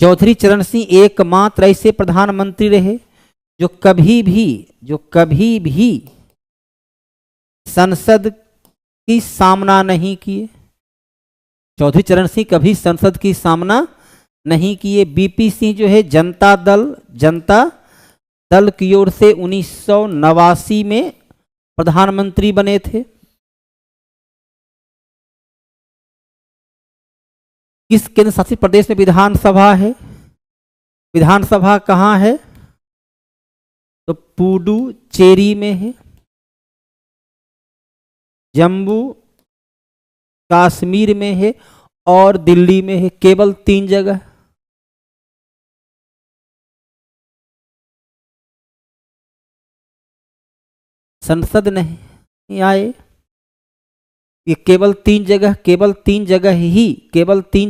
चौधरी चरण सिंह एकमात्र ऐसे प्रधानमंत्री रहे जो कभी भी संसद की सामना नहीं किए। चौधरी चरण सिंह कभी संसद की सामना नहीं किए। बीपी सिंह जो है जनता दल की ओर से 1989 में प्रधानमंत्री बने थे। किस केंद्र शासित प्रदेश में विधानसभा है? विधानसभा कहाँ है? तो पुडुचेरी में है। जम्मू कश्मीर में है और दिल्ली में है। केवल 3 जगह। संसद नहीं आए। ये केवल 3 जगह, केवल 3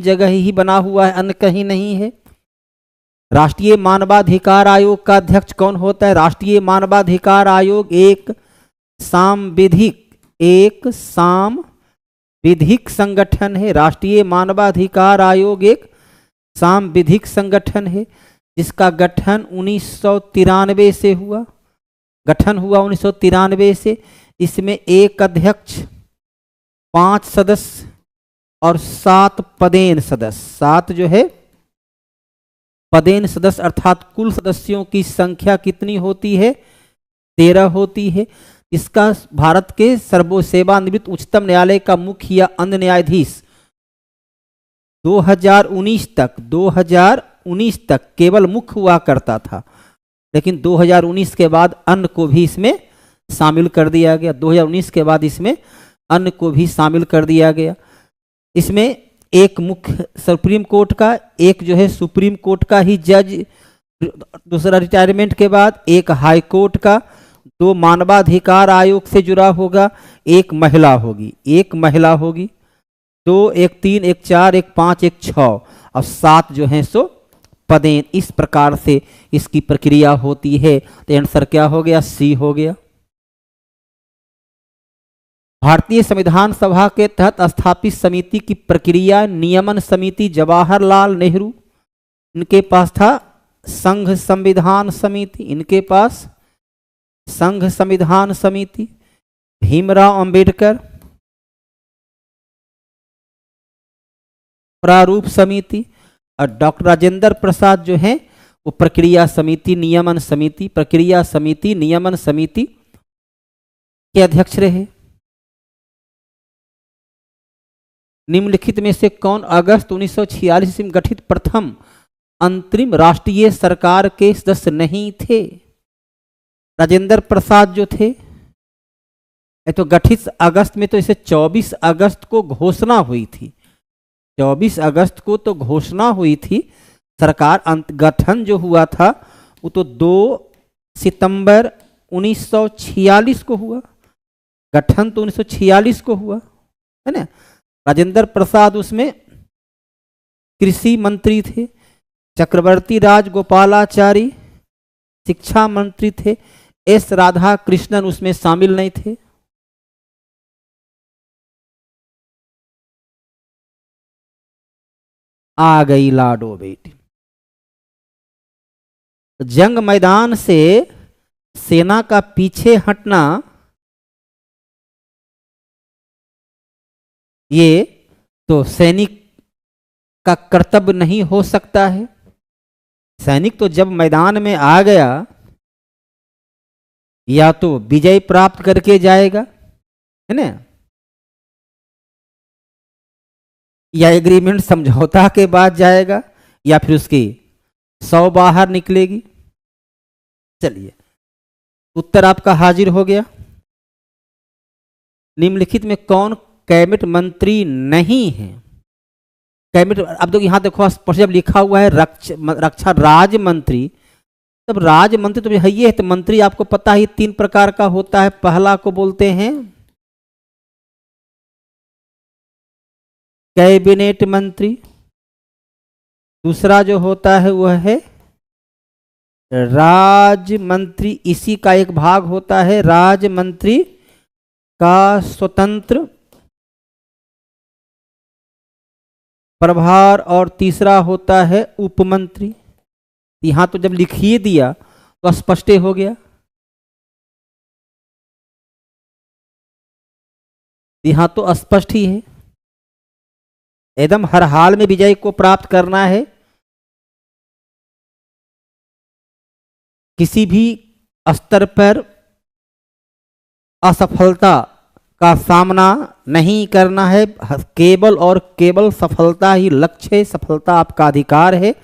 जगह ही बना हुआ है, अन्य कहीं नहीं है। राष्ट्रीय मानवाधिकार आयोग का अध्यक्ष कौन होता है? राष्ट्रीय मानवाधिकार आयोग एक सांविधिक संगठन है। राष्ट्रीय मानवाधिकार आयोग एक सांविधिक संगठन है जिसका गठन 1993 से हुआ। गठन हुआ 1993 से। इसमें एक अध्यक्ष, 5 सदस्य और 7 पदेन सदस्य। 7 जो है पदेन सदस्य, अर्थात कुल सदस्यों की संख्या कितनी होती है? 13 होती है। इसका भारत के सर्वसेवानिवृत्त उच्चतम न्यायालय का मुख्य या अन्य न्यायाधीश 2019 तक केवल मुख्य हुआ करता था, लेकिन 2019 के बाद अन्य को भी इसमें शामिल कर दिया गया। 2019 के बाद इसमें अन्य को भी शामिल कर दिया गया। इसमें एक मुख्य सुप्रीम कोर्ट का, एक जो है सुप्रीम कोर्ट का ही जज, दूसरा रिटायरमेंट के बाद एक हाई कोर्ट का, 2 मानवाधिकार आयोग से जुड़ा होगा, एक महिला होगी, 2, एक 3, एक 4, एक 5, एक 6 और 7 जो है सो पदें। इस प्रकार से इसकी प्रक्रिया होती है। तो आंसर क्या हो गया? सी हो गया। भारतीय संविधान सभा के तहत स्थापित समिति की प्रक्रिया नियमन समिति जवाहरलाल नेहरू, इनके पास था संघ संविधान समिति, इनके पास संघ संविधान समिति। भीमराव अंबेडकर प्रारूप समिति और डॉक्टर राजेंद्र प्रसाद जो हैं वो प्रक्रिया समिति नियमन समिति, प्रक्रिया समिति नियमन समिति के अध्यक्ष रहे। निम्नलिखित में से कौन अगस्त 1946 ईस्वी में गठित प्रथम अंतरिम राष्ट्रीय सरकार के सदस्य नहीं थे? राजेंद्र प्रसाद जो थे, तो गठित अगस्त में, तो इसे 24 अगस्त को घोषणा हुई थी, 24 अगस्त को तो घोषणा हुई थी। सरकार गठन जो हुआ था वो तो 2 सितंबर 1946 को हुआ, गठन तो 1946 को हुआ, है ना। राजेंद्र प्रसाद उसमें कृषि मंत्री थे, चक्रवर्ती राजगोपालाचारी शिक्षा मंत्री थे, एस राधा कृष्णन उसमें शामिल नहीं थे। आ गई लाडो बेटी। जंग मैदान से सेना का पीछे हटना, ये तो सैनिक का कर्तव्य नहीं हो सकता है। सैनिक तो जब मैदान में आ गया या तो विजय प्राप्त करके जाएगा, है ना, या एग्रीमेंट समझौता के बाद जाएगा, या फिर उसकी 100 बाहर निकलेगी। चलिए, उत्तर आपका हाजिर हो गया। निम्नलिखित में कौन कैबिनेट मंत्री नहीं है? कैबिनेट, अब तो यहां देखो स्पष्ट जब लिखा हुआ है रक्षा राज्य मंत्री, तब राज्य मंत्री तो है ही है। तो मंत्री आपको पता ही 3 प्रकार का होता है। पहला को बोलते हैं कैबिनेट मंत्री, दूसरा जो होता है वह है राज्य मंत्री, इसी का एक भाग होता है राज्य मंत्री का स्वतंत्र प्रभार, और तीसरा होता है उपमंत्री। यहां तो जब लिखिए दिया तो स्पष्ट हो गया, यहां तो स्पष्ट ही है, एकदम हर हाल में विजय को प्राप्त करना है। किसी भी स्तर पर असफलता का सामना नहीं करना है, केवल और केवल सफलता ही लक्ष्य है, सफलता आपका अधिकार है,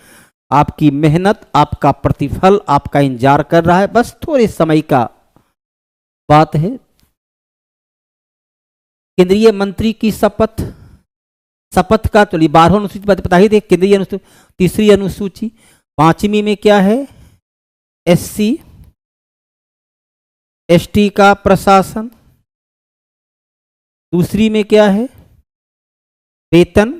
आपकी मेहनत, आपका प्रतिफल आपका इंतजार कर रहा है, बस थोड़े समय का बात है। केंद्रीय मंत्री की शपथ, शपथ का चलिए 12 अनुसूची बता ही दे। केंद्रीय अनुसूची, तीसरी अनुसूची, 5वीं में क्या है? SC ST का प्रशासन, दूसरी में क्या है? वेतन,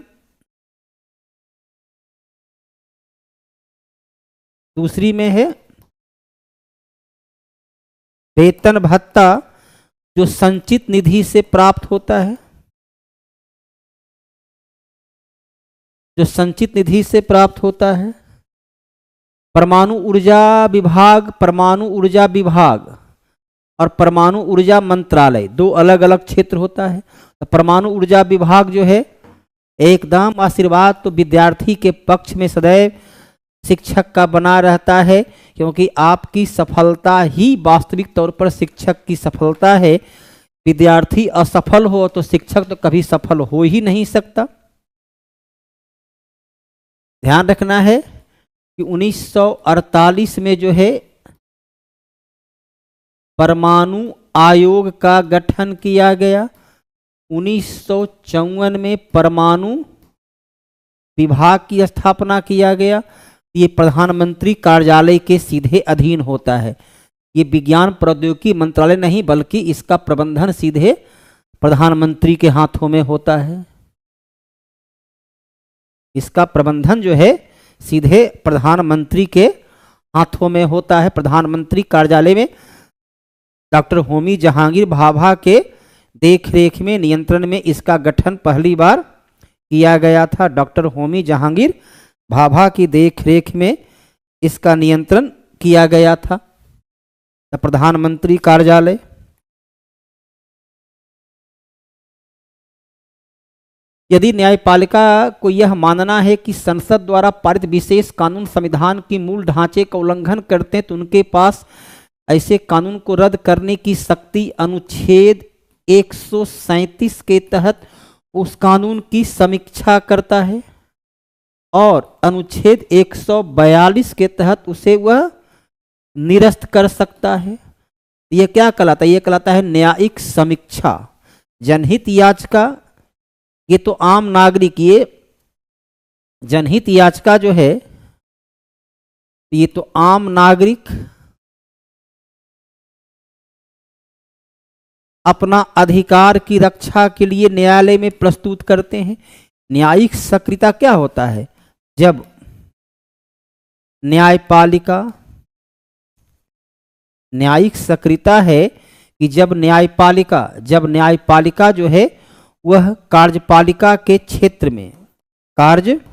दूसरी में है वेतन भत्ता जो संचित निधि से प्राप्त होता है, जो संचित निधि से प्राप्त होता है। परमाणु ऊर्जा विभाग, परमाणु ऊर्जा विभाग और परमाणु ऊर्जा मंत्रालय 2 अलग अलग क्षेत्र होता है। तो परमाणु ऊर्जा विभाग जो है एकदम आशीर्वाद तो विद्यार्थी के पक्ष में सदैव शिक्षक का बना रहता है, क्योंकि आपकी सफलता ही वास्तविक तौर पर शिक्षक की सफलता है। विद्यार्थी असफल हो तो शिक्षक तो कभी सफल हो ही नहीं सकता। ध्यान रखना है कि 1948 में जो है परमाणु आयोग का गठन किया गया, 1954 में परमाणु विभाग की स्थापना किया गया। ये प्रधानमंत्री कार्यालय के सीधे अधीन होता है। ये विज्ञान प्रौद्योगिकी मंत्रालय नहीं, बल्कि इसका प्रबंधन सीधे प्रधानमंत्री के हाथों में होता है। इसका प्रबंधन जो है सीधे प्रधानमंत्री के हाथों में होता है। प्रधानमंत्री कार्यालय में डॉक्टर होमी जहांगीर भाभा के देखरेख में, नियंत्रण में इसका गठन पहली बार किया गया था। डॉक्टर होमी जहांगीर भाभा की देखरेख में इसका नियंत्रण किया गया था प्रधानमंत्री कार्यालय। यदि न्यायपालिका को यह मानना है कि संसद द्वारा पारित विशेष कानून संविधान की मूल ढांचे का उल्लंघन करते हैं, तो उनके पास ऐसे कानून को रद्द करने की शक्ति अनुच्छेद 137 के तहत उस कानून की समीक्षा करता है और अनुच्छेद 142 के तहत उसे वह निरस्त कर सकता है। यह क्या कहलाता है? यह कहलाता है न्यायिक समीक्षा। जनहित याचिका, ये तो आम नागरिक, ये जनहित याचिका जो है ये तो आम नागरिक अपना अधिकार की रक्षा के लिए न्यायालय में प्रस्तुत करते हैं। न्यायिक सक्रियता क्या होता है? जब न्यायपालिका, न्यायिक सक्रियता है कि जब न्यायपालिका जो है वह कार्यपालिका के क्षेत्र में, कार्यपालिका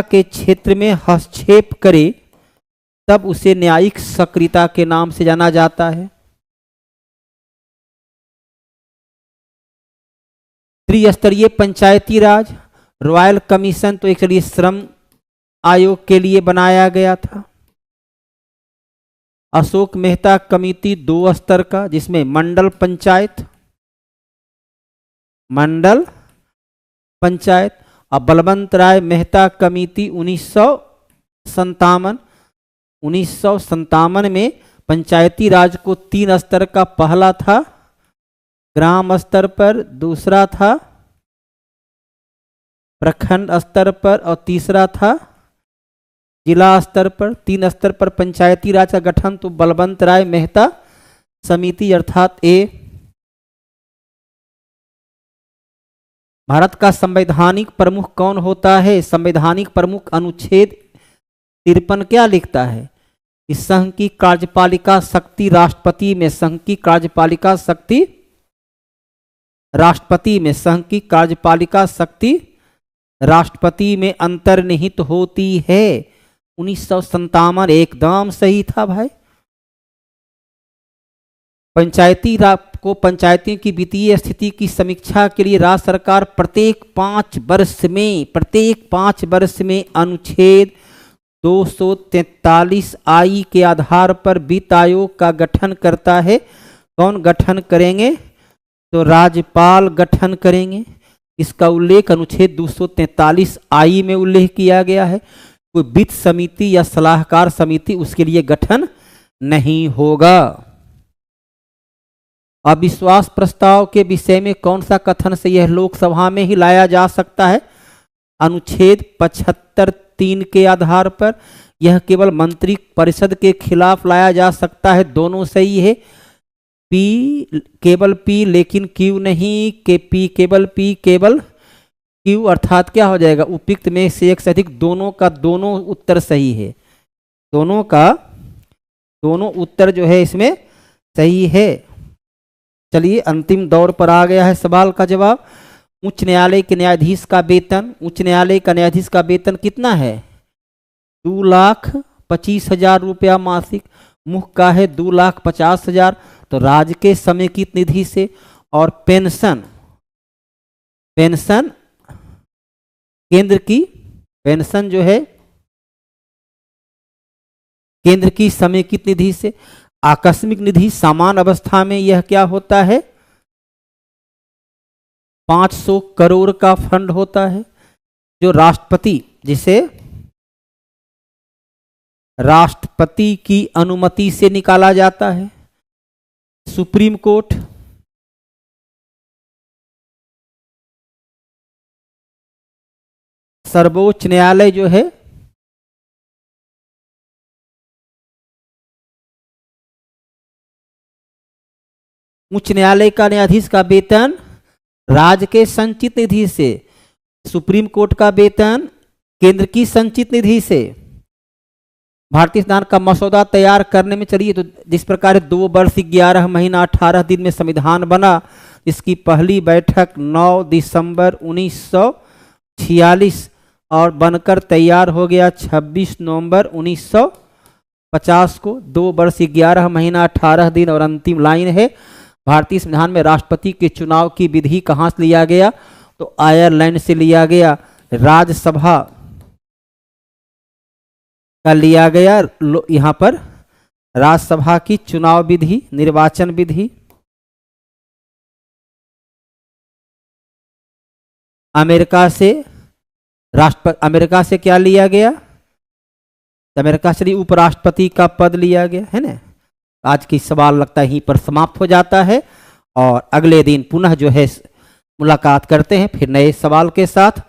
के क्षेत्र में हस्तक्षेप करे, तब उसे न्यायिक सक्रियता के नाम से जाना जाता है। त्रिस्तरीय पंचायती राज, रॉयल कमीशन तो एक चलिए श्रम आयोग के लिए बनाया गया था। अशोक मेहता कमेटी 2 स्तर का, जिसमें मंडल पंचायत और बलवंत राय मेहता कमेटी 1957 में पंचायती राज को 3 स्तर का, पहला था ग्राम स्तर पर, दूसरा था प्रखंड स्तर पर और तीसरा था जिला स्तर पर। 3 स्तर पर पंचायती राज का गठन तो बलवंत राय मेहता समिति अर्थात ए। भारत का संवैधानिक प्रमुख कौन होता है? संवैधानिक प्रमुख अनुच्छेद 53 क्या लिखता है? कि संघ की कार्यपालिका शक्ति राष्ट्रपति में, संघ की कार्यपालिका शक्ति राष्ट्रपति में, संघ की कार्यपालिका शक्ति राष्ट्रपति में अंतर्निहित होती है। 1957 एकदम सही था भाई। पंचायती राज को, पंचायती की वित्तीय स्थिति की समीक्षा के लिए राज्य सरकार प्रत्येक 5 वर्ष में अनुच्छेद 243I के आधार पर वित्त आयोग का गठन करता है। कौन गठन करेंगे? तो राज्यपाल गठन करेंगे। इसका उल्लेख अनुच्छेद 243I में उल्लेख किया गया है। कोई वित्त समिति या सलाहकार समिति उसके लिए गठन नहीं होगा। अविश्वास प्रस्ताव के विषय में कौन सा कथन से यह लोकसभा में ही लाया जा सकता है? अनुच्छेद 75(3) के आधार पर यह केवल मंत्री परिषद के खिलाफ लाया जा सकता है। दोनों सही है। पी केवल पी लेकिन क्यू नहीं, के पी केवल क्यू अर्थात क्या हो जाएगा? उपयुक्त में से एक से अधिक, दोनों का दोनों उत्तर सही है। दोनों उत्तर जो है इसमें सही है। चलिए अंतिम दौर पर आ गया है सवाल का जवाब। उच्च न्यायालय के न्यायाधीश का वेतन, उच्च न्यायालय का न्यायाधीश का वेतन कितना है? 2,25,000 रुपया मासिक। मुख्य का है 2,50,000। तो राज्य के समेकित निधि से। और पेंशन केंद्र की पेंशन जो है केंद्र की समेकित निधि से। आकस्मिक निधि सामान्य अवस्था में यह क्या होता है? 500 करोड़ का फंड होता है, जो जिसे राष्ट्रपति की अनुमति से निकाला जाता है। सुप्रीम कोर्ट, सर्वोच्च न्यायालय जो है उच्च न्यायालय का न्यायाधीश का वेतन राज्य के संचित निधि से, सुप्रीम कोर्ट का वेतन केंद्र की संचित निधि से। भारतीय संविधान का मसौदा तैयार करने में चलिए तो जिस प्रकार 2 वर्ष 11 महीना 18 दिन में संविधान बना, इसकी पहली बैठक 9 दिसंबर 1946 और बनकर तैयार हो गया 26 नवंबर 1950 को। 2 वर्ष 11 महीना 18 दिन। और अंतिम लाइन है, भारतीय संविधान में राष्ट्रपति के चुनाव की विधि कहाँ से लिया गया? तो आयरलैंड से लिया गया। राज्यसभा का लिया गया यहाँ पर राज्यसभा की चुनाव विधि, निर्वाचन विधि। अमेरिका से क्या लिया गया? अमेरिका से उपराष्ट्रपति का पद लिया गया है ना। आज की सवाल लगता है यहीं पर समाप्त हो जाता है और अगले दिन पुनः जो है मुलाकात करते हैं फिर नए सवाल के साथ।